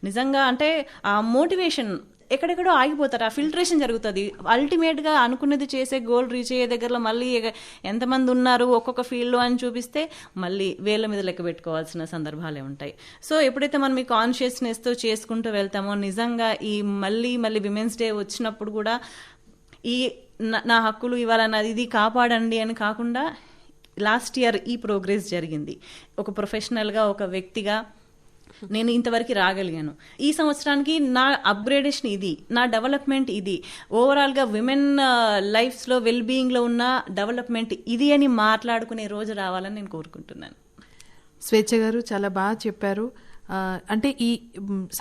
నిజంగా అంటే ఆ మోటివేషన్ ఎక్కడెక్కడో ఆగిపోతారు. ఆ ఫిల్టరేషన్ జరుగుతుంది. అల్టిమేట్గా అనుకున్నది చేసే గోల్ రీచ్ అయ్యే దగ్గరలో మళ్ళీ ఎంతమంది ఉన్నారు ఒక్కొక్క ఫీల్డ్లో అని చూపిస్తే మళ్ళీ వేళ్ళ మీద లెక్క పెట్టుకోవాల్సిన సందర్భాలే ఉంటాయి. సో ఎప్పుడైతే మనం ఈ కాన్షియస్నెస్తో చేసుకుంటూ వెళ్తామో నిజంగా ఈ మళ్ళీ విమెన్స్ డే వచ్చినప్పుడు కూడా ఈ నా హక్కులు ఇవ్వాలన్నది ఇది కాపాడండి అని కాకుండా లాస్ట్ ఇయర్ ఈ ప్రోగ్రెస్ జరిగింది. ఒక ప్రొఫెషనల్గా ఒక వ్యక్తిగా నేను ఇంతవరకు రాగలిగాను. ఈ సంవత్సరానికి నా అప్గ్రేడేషన్ ఇది, నా డెవలప్మెంట్ ఇది, ఓవరాల్గా విమెన్ లైఫ్స్లో వెల్బీయింగ్లో ఉన్న డెవలప్మెంట్ ఇది అని మాట్లాడుకునే రోజు రావాలని నేను కోరుకుంటున్నాను. స్వేచ్ఛ గారు చాలా బాగా చెప్పారు. అంటే ఈ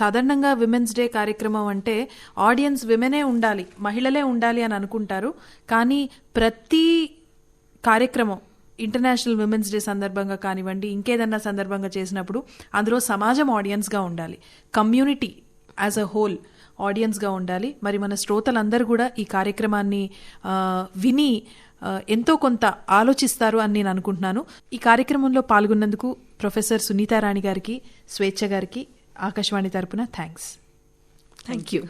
సాధారణంగా విమెన్స్ డే కార్యక్రమం అంటే ఆడియన్స్ విమెనే ఉండాలి, మహిళలే ఉండాలి అని అనుకుంటారు. కానీ ప్రతి కార్యక్రమం ఇంటర్నేషనల్ విమెన్స్ డే సందర్భంగా కానివ్వండి, ఇంకేదన్నా సందర్భంగా చేసినప్పుడు అందులో సమాజం ఆడియన్స్గా ఉండాలి, కమ్యూనిటీ యాజ్ అ హోల్ ఆడియన్స్గా ఉండాలి. మరి మన శ్రోతలందరూ కూడా ఈ కార్యక్రమాన్ని విని ఎంతో కొంత ఆలోచిస్తారు అని నేను అనుకుంటున్నాను. ఈ కార్యక్రమంలో పాల్గొన్నందుకు ప్రొఫెసర్ సునీతారాణి గారికి, స్వేచ్ఛ గారికి ఆకాశవాణి తరపున థ్యాంక్స్. Thank you.